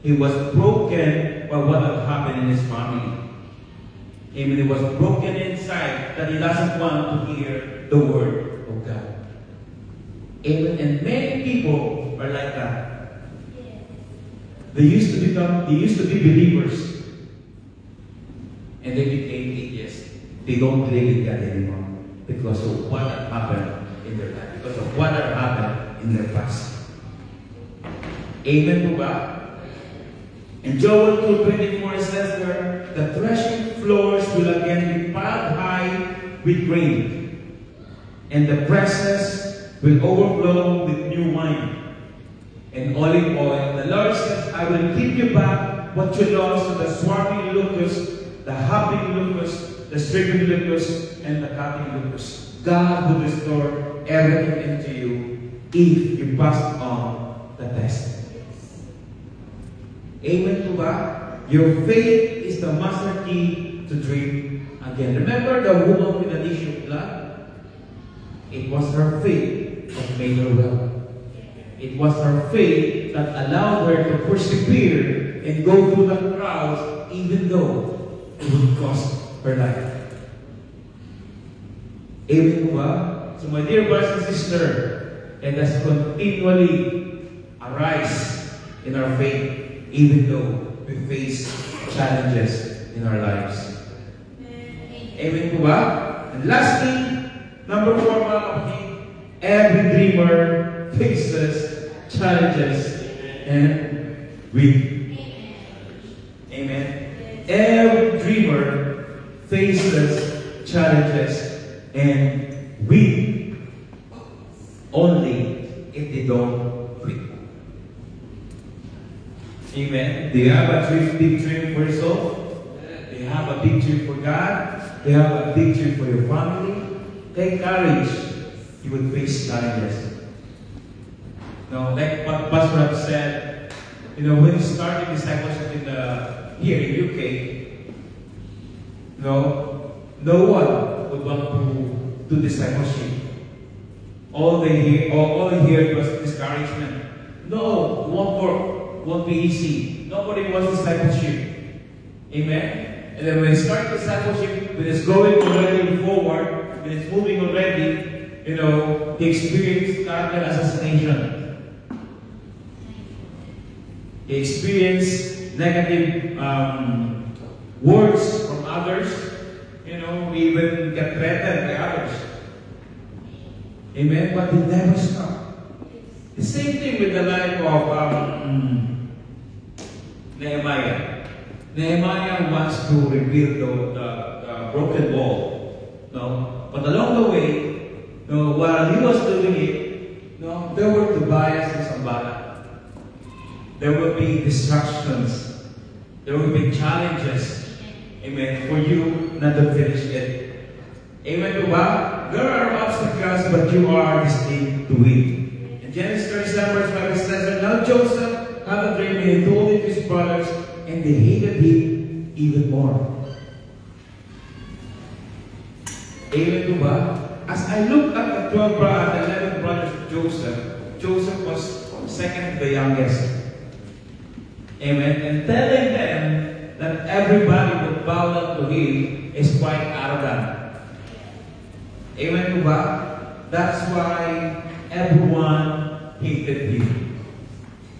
Speaker 5: He was broken by what had happened in his family. Amen. He was broken inside that he doesn't want to hear the word of God. Amen. And many people are like that. They used to be believers, and they became atheists. They don't believe in God anymore because of what had happened in their life, because of what had happened in their past. Amen to God. And Joel 2:24 says there, the threshing floors will again be piled high with grain, and the presses will overflow with new wine and olive oil. The Lord says, I will give you back what you lost to the swarming locust, the hopping locust, the stripping locust, and the cutting locust. God will restore everything into you if you pass on the test. Amen to God. Your faith is the master key to dream again. Remember the woman with an issue of blood? It was her faith that made her well. It was her faith that allowed her to persevere and go through the crowds even though it would cost her life. Amen ba? So my dear brothers and sisters, let us continually arise in our faith even though we face challenges in our lives. Amen ba? And lastly, number 4, mga kapatid, every dreamer faces challenges and wins. Amen. Every dreamer faces challenges and wins. Only if they don't quit. Amen. Do you have a big dream for yourself? Do you have a big dream for God? Do you have a big dream for your family? Take courage. You will face challenges. No, like what Pastor have said, when you started discipleship here in UK, no one would want to do discipleship. All they hear was discouragement. No, it won't work, won't be easy. Nobody wants discipleship. Amen. And then when you start discipleship, when it's going already forward, when it's moving already, they experience character assassination. They experience negative words from others. We even get threatened by others. Amen. But they never stop. The same thing with the life of Nehemiah. Nehemiah wants to rebuild the broken wall. No? But along the way, while he was doing it, there were Tobias and Sanballat. There will be distractions. There will be challenges. Amen. For you not to finish it. Amen. There are obstacles, but you are destined to win. In Genesis 37 verse 5 it says that now Joseph had a dream and he told it to his brothers, and they hated him even more. Amen. As I look at the 11 brothers of Joseph, Joseph was second to the youngest. Amen. And telling them that everybody would bow down to him is quite arrogant. Amen. That's why everyone hated him.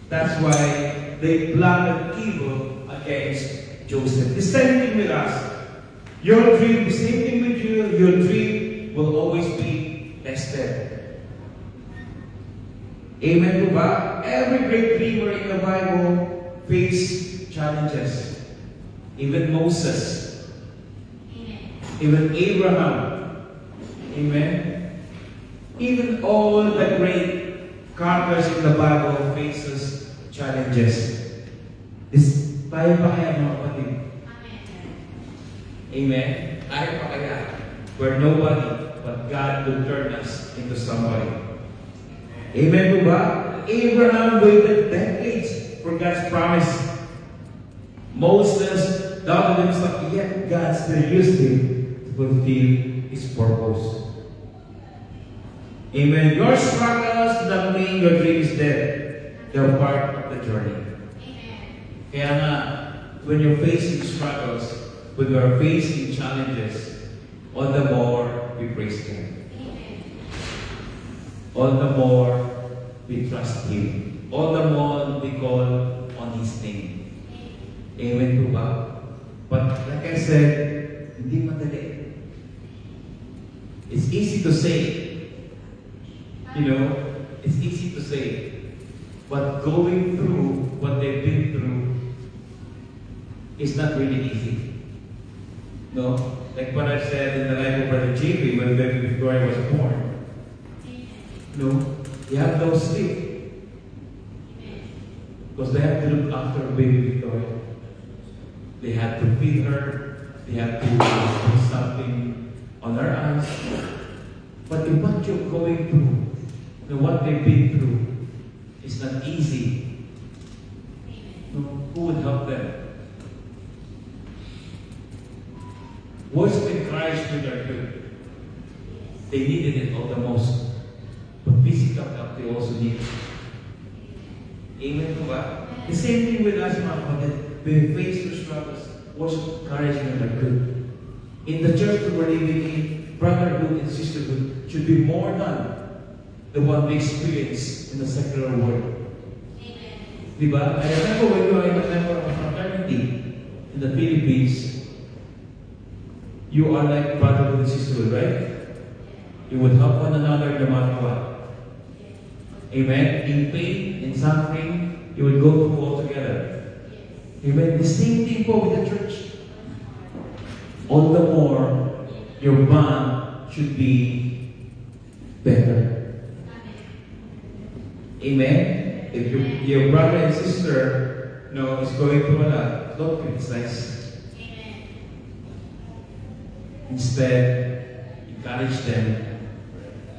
Speaker 5: That's why they plotted evil against Joseph. The same thing with us. Your dream, the same thing with you, your dream will always be tested. Amen. Every great dreamer in the Bible face challenges. Even Moses. Amen. Even Abraham. Amen. Even all the great characters in the Bible faces challenges. Tayo pa kaya mga kapatid? Amen. Tayo pa kaya? Where nobody but God will turn us into somebody. Amen ba? Abraham waited decades for God's promise. Moses doubted himself, yet God still used him to fulfill his purpose. Amen. Your struggles do not mean your dream is dead. They're part of the journey. Kaya nga, when you're facing struggles, when you're facing challenges, all the more we praise Him. All the more we trust Him. All the more we call on His name. Amen po ba? But like I said, hindi madali. It's easy to say. You know, it's easy to say. But going through what they've been through is not really easy. No? Like what I said in the life of Brother JP when baby Victoria was born. No? They have no sleep. Because they have to look after baby Victoria. They had to feed her. They had to put something on her eyes. But in what you're going through, what they've been through, it's not easy. No, who would help them? Words of encouragement are good. They needed it all the most. But physical help they also need. Amen to ba? The same thing with us, mga kapatid. When we face the struggles, words of encouragement are good. In the church that we're living in, brotherhood and sisterhood should be more than the one we experience in the secular world. Diba? I remember when we were in the member of a fraternity in the Philippines, you are like brotherhood and sisterhood, right? You would help one another no matter what. Amen? In pain, in suffering, you would go through all together. Amen? The same thing for with the church. All the more, your bond should be better. Amen? If your brother and sister is going through a lot, don't criticize. Instead, encourage them,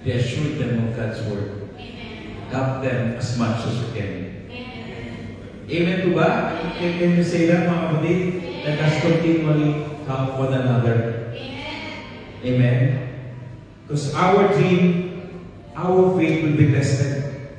Speaker 5: reassure them of God's word. Help them as much as you can. Amen to ba? Can you say that, mga kapatid? Let us continually help one another. Amen? Because our dream, our faith will be tested.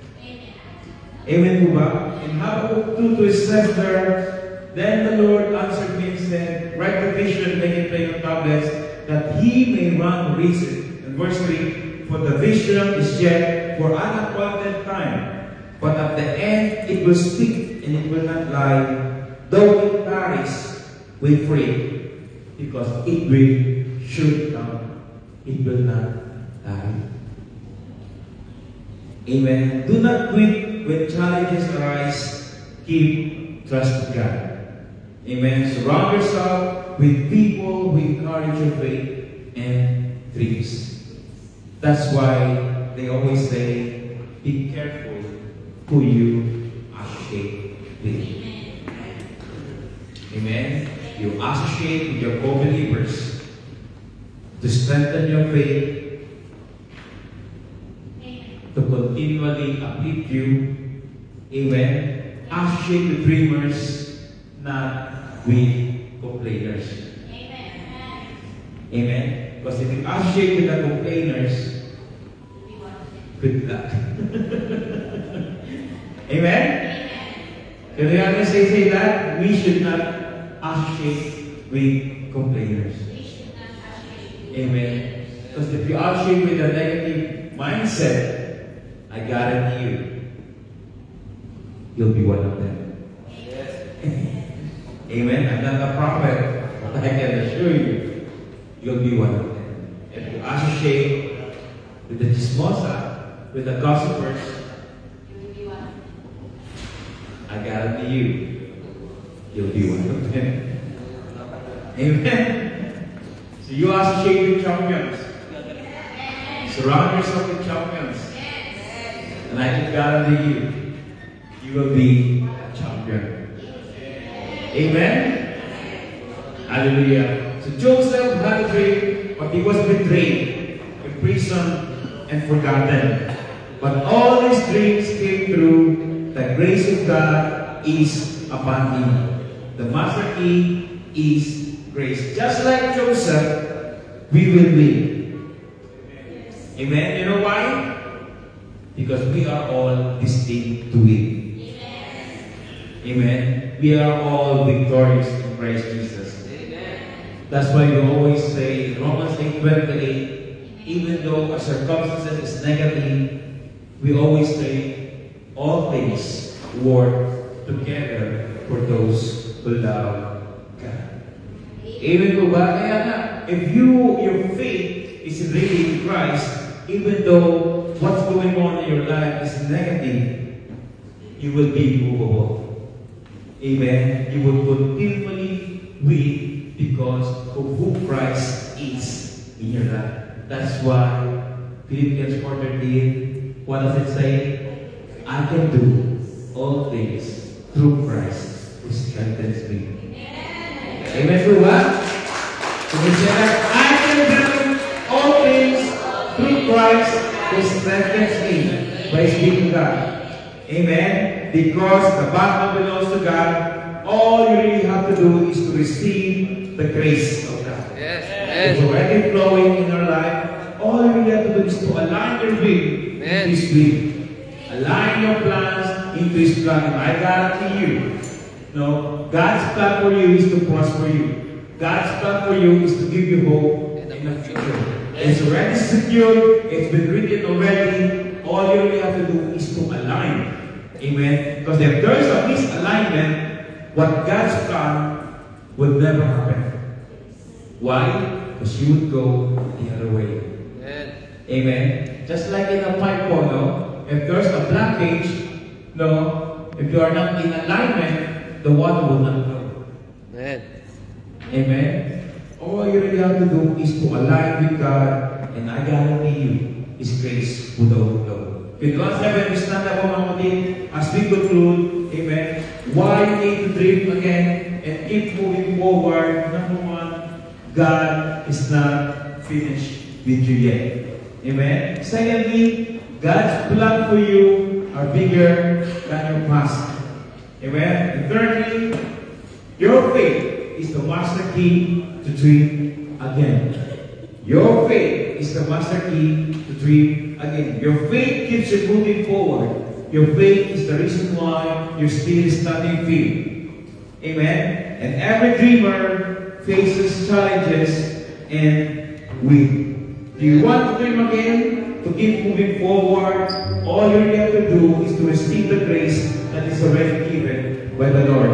Speaker 5: Amen po ba? In Habakkuk 2 says there, then the Lord answered me and said, write the vision, make it plain on tablets, that he may run reason. And verse 3, for the vision is yet for an appointed time, but at the end it will speak and it will not lie. Though it tarries, wait for it, because it will surely come. It will not die. Amen. Do not quit when challenges arise. Keep trusting God. Amen. Surround yourself with people who encourage your faith and dreams. That's why they always say, be careful who you associate with. Amen. You associate with your co-believers to strengthen your faith, to continually uplift you. Amen. Associate with dreamers, not with complainers. Amen. Because if you associate with the complainers, good luck. Amen? Can you honestly say that? We should not associate with complainers. Amen. Because if you associate with a negative mindset, I guarantee you'll be one of them. Amen. I'm not a prophet, but I can assure you'll be one of them. If you associate with the chismosa, with the gossipers, I guarantee you'll be one of them. Amen. So you associate with champions. Surround yourself with champions. And I can guarantee you will be a champion. Amen? Hallelujah. So Joseph had a dream, but he was betrayed, imprisoned, and forgotten. But all his dreams came through the grace of God is upon him. The master key is grace. Just like Joseph, we will win. Amen? You know why? Because we are all destined to win. Amen? We are all victorious in Christ Jesus. That's why we always say, Romans 8:28, even though our circumstances is negative, we always say, all things work together for those who love God. Amen po ba? Kaya nga, if your faith is really in Christ, even though what's going on in your life is negative, you will be movable. Amen? You will continually win because of who Christ is in your life. That's why Philippians 4:13, what does it say? I can do all things through Christ who strengthens me. Amen po ba? So we say that I can do all things through Christ who strengthens me. Praise be to God. Amen? Because the battle belongs to God, all you really have to do is to receive the grace of God.
Speaker 2: Yes.
Speaker 5: It's already flowing in our life. All you really have to do is to align your will into His will. Align your plans into His plan. And I guarantee you, God's plan for you is to prosper you. God's plan for you is to give you hope in the future. It's already secured. It's been written already. All you really have to do is to align. Amen? Because if there is a misalignment, what God's plan would never happen. Why? Because you would go the other way. Amen? Just like in a pipe, if there's a blockage, if you are not in alignment, the water will not flow. Amen? All you really have to do is to align with God, and I guarantee you, His grace will overflow. Okay, John 7, we stand up mga kapatid as we conclude. Amen? Why you need to dream again and keep moving forward? Number one, God is not finished with you yet. Amen? Secondly, God's plan for you are bigger than your past. Amen? And thirdly, your faith is the master key to dream again. Your faith is the master key to dream again. Your faith keeps you moving forward. Your faith is the reason why you're still standing firm. Amen? And every dreamer faces challenges and wins. Do you want to dream again? To keep moving forward? All you have to do is to receive the grace that is already given by the Lord.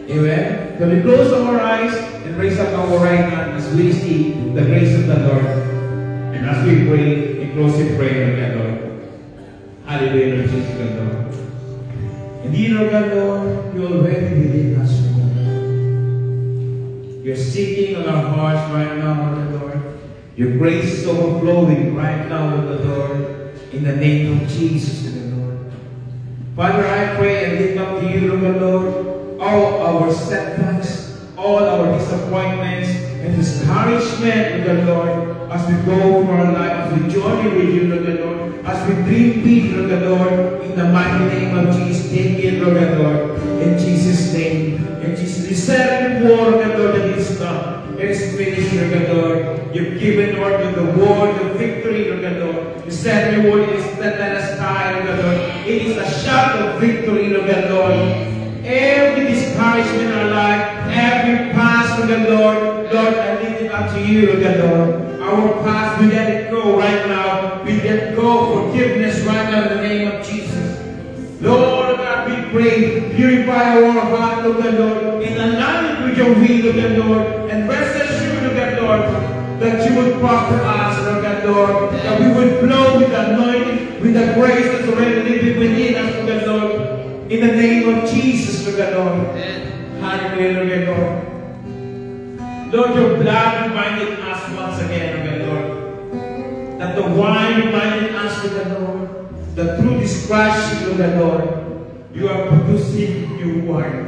Speaker 5: Amen? Can we close our eyes and raise up our right hand as we receive the grace of the Lord? And as we pray, in closing prayer, Lord. Hallelujah, Lord Jesus, Lord. And you know, God, Lord, you already within us, Lord. You're sitting on our hearts right now, Lord. Your grace is overflowing right now, Lord. In the name of Jesus, Lord. Father, I pray and lift up to you, Lord. All our setbacks, all our disappointments and discouragement, Lord, as we go for our life, as we journey with you, Lord, as we dream big, Lord, in the mighty name of Jesus, take it, Lord, in Jesus' name. In Jesus' name, we said before, Lord, that it is done. It is finished, Lord. You've given, Lord, the word of victory, Lord. You said your word is that let us die, Lord. It is a shout of victory, Lord. Every discouragement in our life, every past, Lord, I leave it up to you, Lord. Our past, we let it go right now. We let go forgiveness right now in the name of Jesus. Lord God, we pray, purify our heart, Lord, in alignment with your will, Lord, and rest assured, Lord, that you would prosper us, Lord, that we would flow with the anointing, with the grace that's already living within us, Lord. In the name of Jesus, Lord. Hallelujah, Lord. Lord, your blood reminded us once again, Lord, that the wine reminded us, Lord, that through this crushing, Lord, you are producing new wine.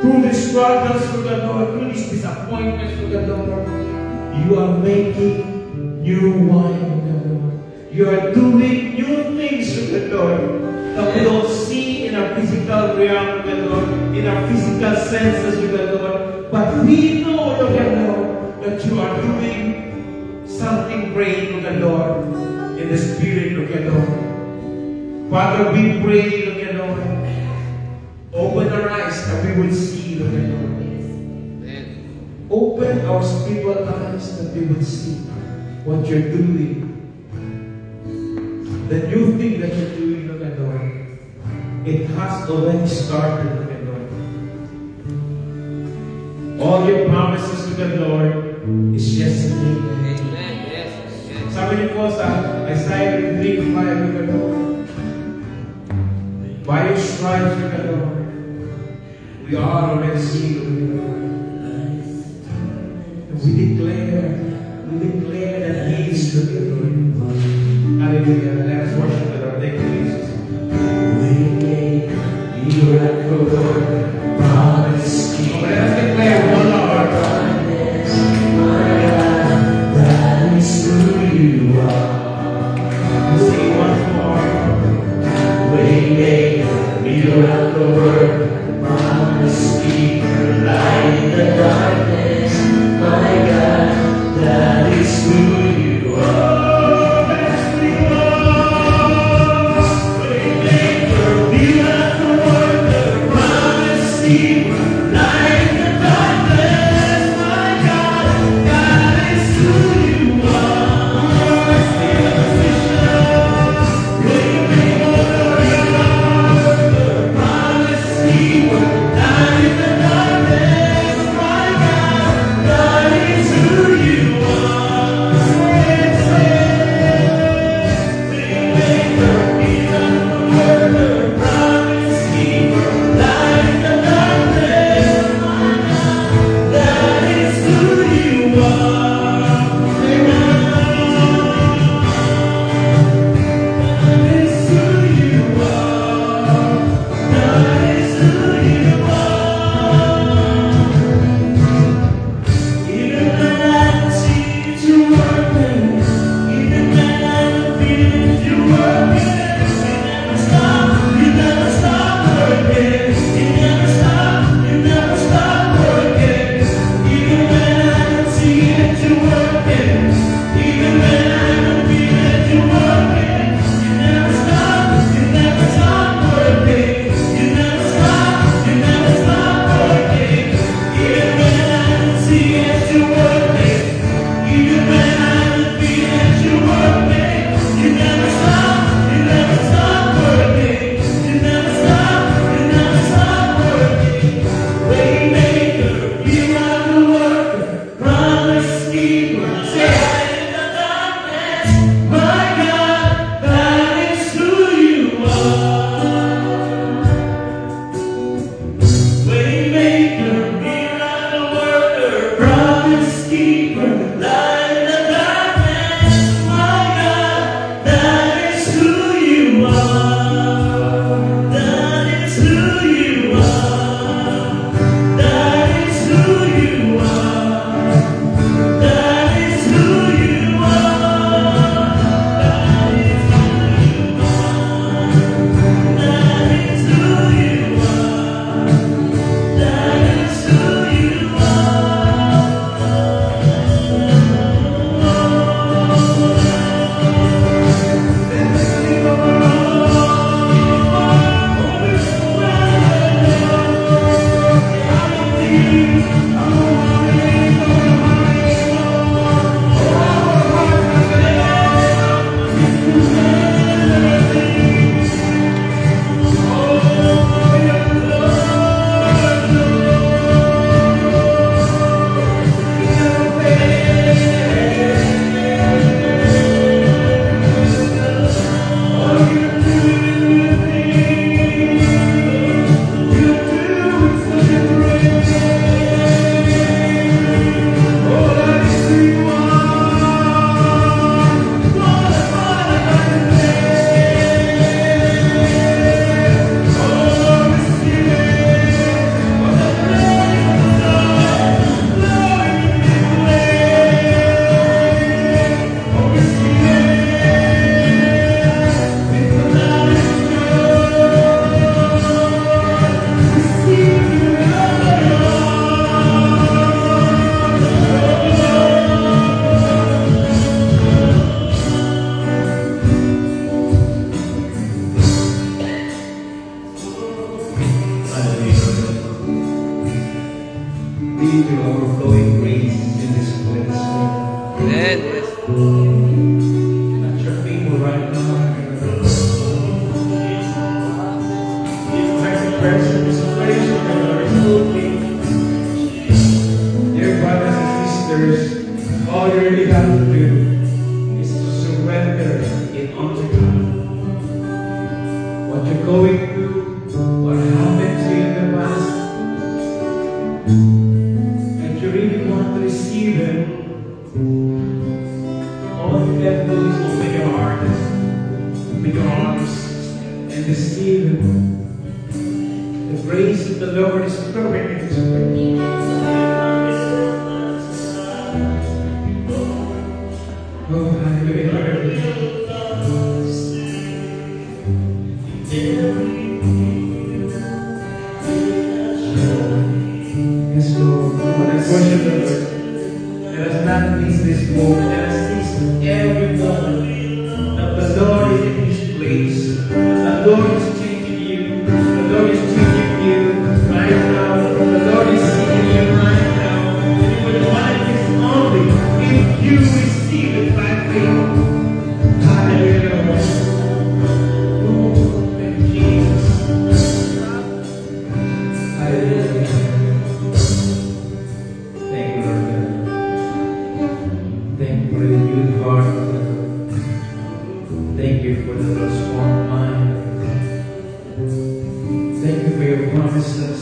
Speaker 5: Through these struggles, Lord, through these disappointments, Lord, you are making new wine, Lord. You are doing new things, Lord, that we don't see physical realm, Lord Lord, in our physical senses, Lord Lord. But we know, Lord Lord, that you are doing something great, Lord Lord, in the Spirit, Lord Lord. Father, we pray, Lord Lord, open our eyes that we will see, Lord Lord. Open our spiritual eyes that we will see what you're doing. The new thing that you're doing, Lord Lord, it has already started, Lord Lord. All your promises, Lord Lord, is yes and amen.
Speaker 2: Amen. Yes.
Speaker 5: Sabi niyo po sa Isaiah 3:5, Lord Lord, by your stripes, Lord Lord, we are already healed, Lord Lord. We declare that He is the Lord. Hallelujah. Let us worship the Lord. Thank you, Jesus. We make miracle promise. Let us declare one of our promise. My God, that is who you are. Sing once more. We make miracle promise. Keep your light in the darkness. My God, that is who you are.
Speaker 4: receive your overflowing grace in this place.
Speaker 2: Amen. Yes.
Speaker 4: Touch your people right now. Presence, praise the Lord is moving. Dear brothers and sisters, all you really have to do is to surrender it unto God. What you're going through, what happened to you in the past, and you really want to receive Him, all you have to do is open your heart, open your arms, and receive Him. The grace of the Lord is flowing in this place. Oh, hallelujah. Yes, Lord. Let's worship the Lord. Let us not miss this moment. Let us seize every moment that the Lord is in His place. The Lord is changing you. The Lord is changing you right now. The Lord is seeking you right now. But one is only if you receive it by faith. Hallelujah. Oh, thank you, Jesus. Hallelujah. Thank you, Lord God. Thank you for the new heart. Thank you for the transformed mind. Thank you for your promises.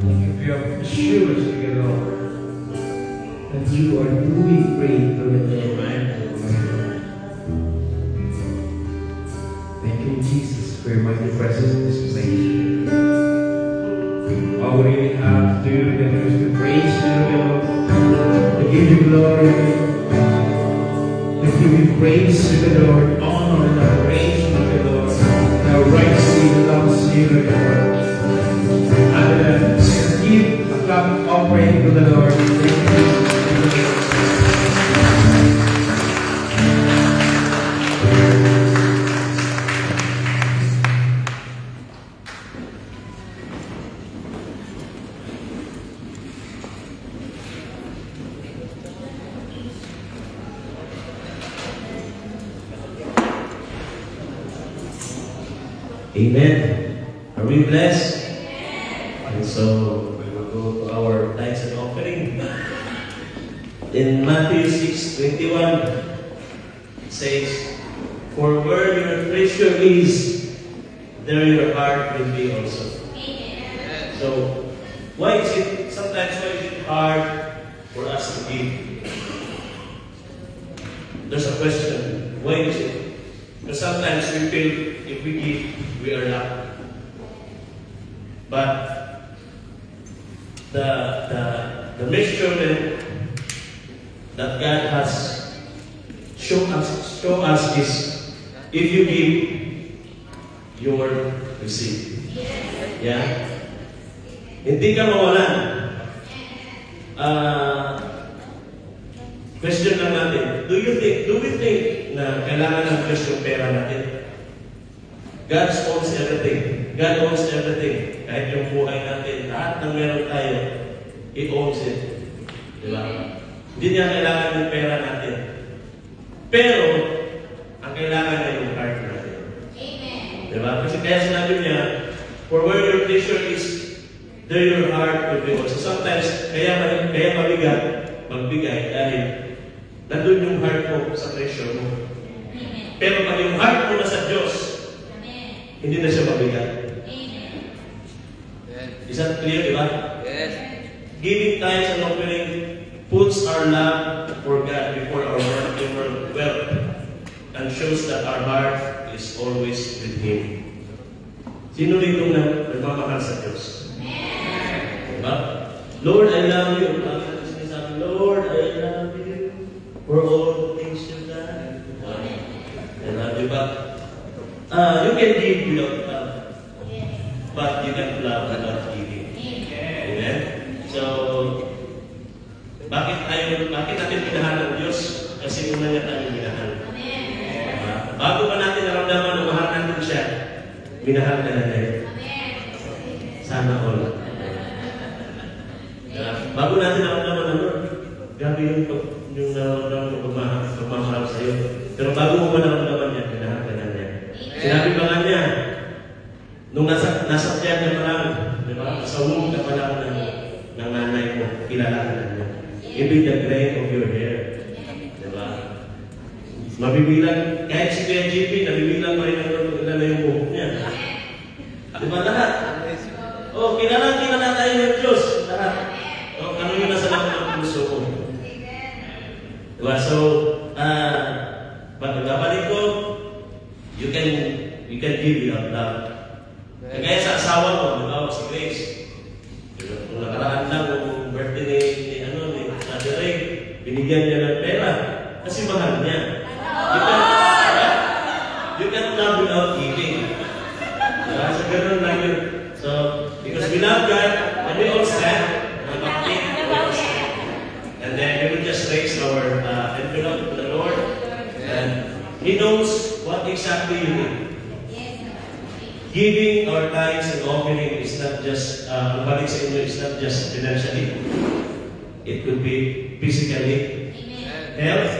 Speaker 4: Thank you for your assurance, dear Lord, that you are doing great through the day, right? Thank you, Jesus, for your mighty presence in this place. All we really have to do then is to praise you, Lord, to give you glory, to give you praise to the Lord, honor and adoration to the Lord. Now rightfully belongs to you, Lord. And give a clap offering to the Lord. Thank you.
Speaker 3: Amen. Are we blessed? And so we will go to our tithes and offering. In Matthew 6:21, it says, "For where your treasure is, there your heart will be also." So, why is it hard for us to give? There's a question. Why is it? Because sometimes we feel if we give, we are lucky. But the measurement that God has shown us is if you give, you will receive. Yeah? Hindi ka mawalan. Question lang natin. Do we think na kailangan ng Diyos yung pera natin? God owns everything. God owns everything. Kahit yung buhay natin, lahat ng meron tayo, He owns it. Diba? Hindi niya kailangan yung pera natin. Pero, ang kailangan niya yung heart natin. Amen. Diba? Kasi kaya sinabi niya, for where your treasure is, there your heart will be also. Sometimes, kaya mabigat magbigay dahil nandun yung heart mo sa treasure mo. Amen. Pero pag yung heart mo na sa Diyos, amen, hindi na siya mabigat. Amen. Is that clear, di ba?
Speaker 2: Yes.
Speaker 3: Giving tithes and offering puts our love for God before our wealth and shows that our heart is always with Him. Sino dito na nagmamahal sa Diyos? Diba? Lord, I love you. Lord, I love you for all the things you've done. I love you, but you can give without love, but you can love without giving. Amen? So, bakit natin minahal ng Diyos? Kasi una niya tayo minahal. Bago pa natin naramdaman na mahal natin siya, minahal ka na tayo. Sana all. Bago grabe yung nararamdaman ng pagmamahal sa'yo. Pero bago mo man naramdaman yan, kinahanglan niya. Sinabi pa nga niya, nung nasa tiyan ka pa lang, di ba? Sa womb ka pa lang ng nanay mo, kilala ka na niya. Even the grain of your hair. Di ba? Mabibilang, kahit si Kuya JP, nabibilang mo rin na yung buhok niya. Di ba lahat? Oh, kilala tayo ng Diyos. Lahat. Oh, ano yung nasa laman ng puso ko. Diba? So, babalik ko, you can give it up love. Kaya sa asawa mo, diba, si Grace. Kung nakaraan lang, kung birthday ni Ate Ray, binigyan niya ng pera. Kasi mahal niya. You can love without giving. Diba? So, ganun lang yun. So, because we love God, and we all stand, and then we will just raise our envelope to the Lord, and He knows what exactly you need. Giving our tithes and offering is not just, balik sa inyo, is not just financially. It could be physically, health,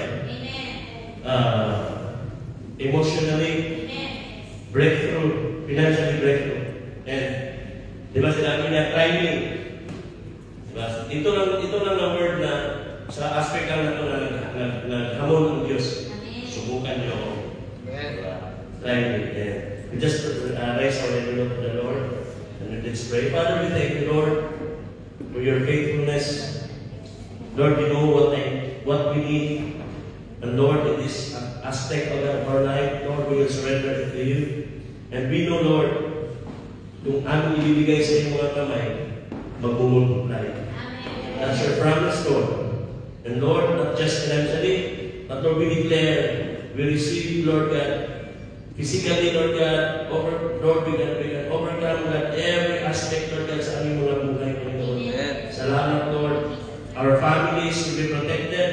Speaker 3: emotionally, breakthrough, financially breakthrough. And, di ba sinabi niya, try me. Diba? Ito lang na word na sa aspect lang na ito na naghamon ng Diyos. Subukan niyo ako. Diba? Try me. And we just raise our envelope to the Lord and let's pray. Father, we thank you, Lord, for your faithfulness. Lord, you know what we need. And Lord, in this aspect of our life, Lord, we will surrender it to you. And we know, Lord, yung aming ibibigay sa iyong mga kamay, mag-multiply. That's your promise, Lord. And Lord, not just financially, but Lord, we declare, we receive, Lord God, physically, Lord God, Lord, we can overcome, God, every aspect, Lord God, sa aming mga buhay, Lord. Salamat, Lord. Our families will be protected.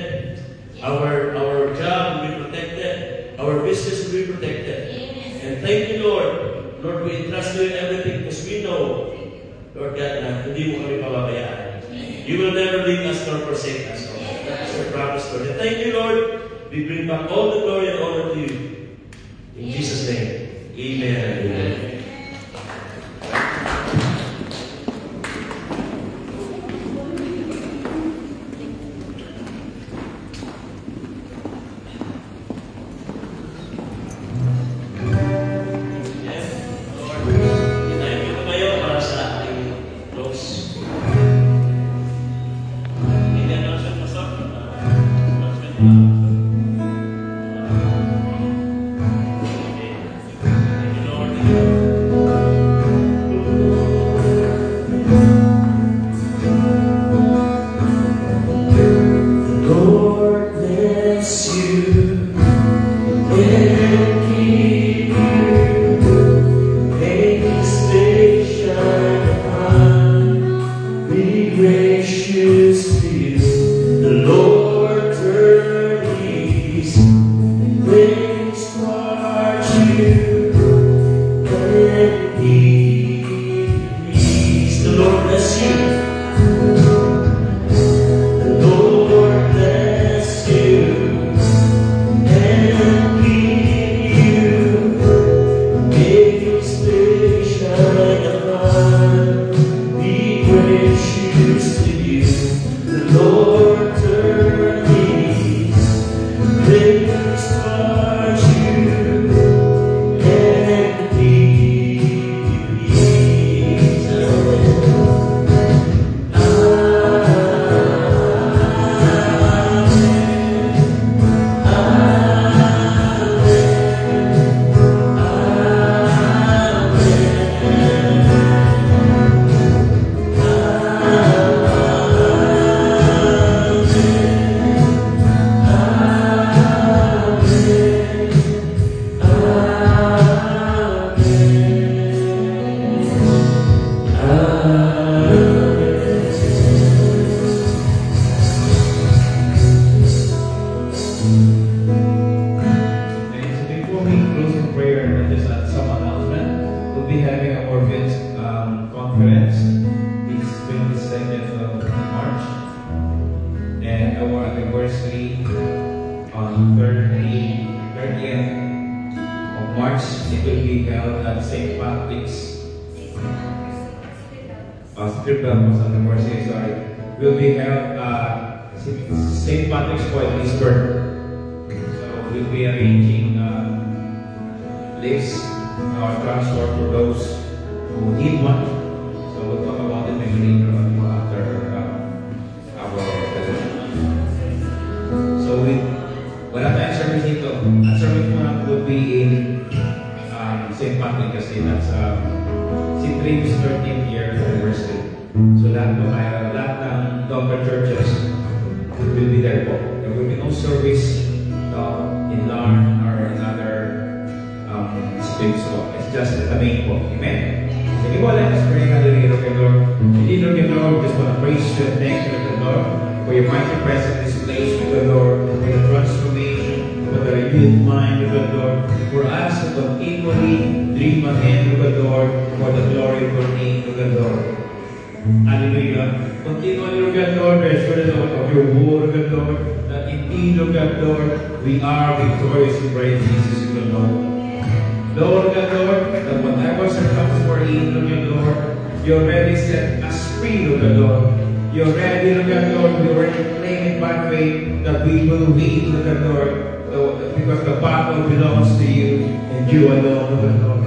Speaker 3: Our job will be protected. Our business will be protected. And thank you, Lord. Lord, we entrust you in everything because we know, Lord God, na hindi mo kami pababayaan. You will never leave us nor forsake us, Lord. That's your promise, Lord. And thank you, Lord. We bring back all the glory and honor to you. In Jesus' name, amen and amen.
Speaker 5: And I want to anniversary on 30th of March. It will be held at St. Patrick's anniversary, sorry. Will be held at St. Patrick's Point, Lisbon. So we'll be arranging lifts or transport for those who need one. So we'll talk about it maybe later on after our so wala tayong service dito. Ang service mo would be in St. Patrick kasi that's St. James' 13th year anniversary. So lahat ng local churches will be there po. There will be no service in Larn or in other streets po. It's just the main po. Amen? Sige po, let us pray. Hallelujah, Lord. Indeed, Lord, just want to praise you and thank you, Lord, for your mighty presence in this place, Lord, for the transformation, for the renewed mind, Lord, for us to continually dream again, Lord, for the glory of your name, Lord. Hallelujah. Continually, Lord, rest of your word, Lord, that indeed, Lord, we are victorious in Christ Jesus, Lord. Lord, Lord, that whatever circumstance we're in, Lord, you already set us free, Lord. You're ready, Lord, we already claim it by faith that we will win, Lord, because the battle belongs to you and you alone, Lord.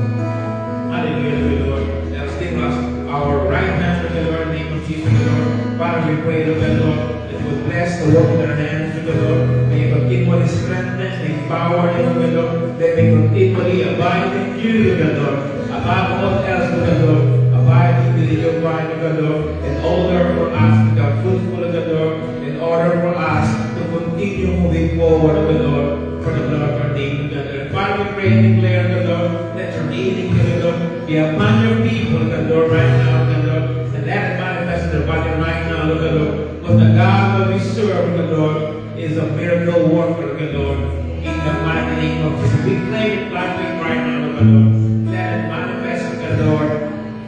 Speaker 5: Hallelujah, Lord. Let us take our right hand, Lord, in the name of Jesus, Lord. Father, we pray, Lord, that you would bless the work of our hands, Lord. May you continually strengthen, empower them, Lord. Let me continually abide in you, Lord. Above all else, Lord. Abide in your mind, Lord. In order for us to become fruitful, Lord. In order for us to continue moving forward, Lord. For the Lord, our name, Lord. Father, we pray and declare, Lord, that your healing, Lord, be upon your people, Lord, right now, Lord. And let it manifest in their body right now, Lord. Because the God that we serve, Lord, is a miracle worker, Lord. In the mighty name of Jesus, we claim it right now, Lord. Let it manifest, Lord,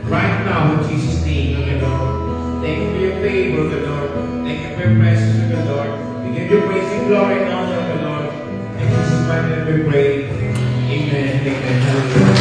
Speaker 5: right now in Jesus' name, Lord. Thank you for your favor, Lord. Thank you for your presence, Lord. We give you praise and glory and honor, Lord. In Jesus' mighty name we pray. Amen. Amen. Hallelujah.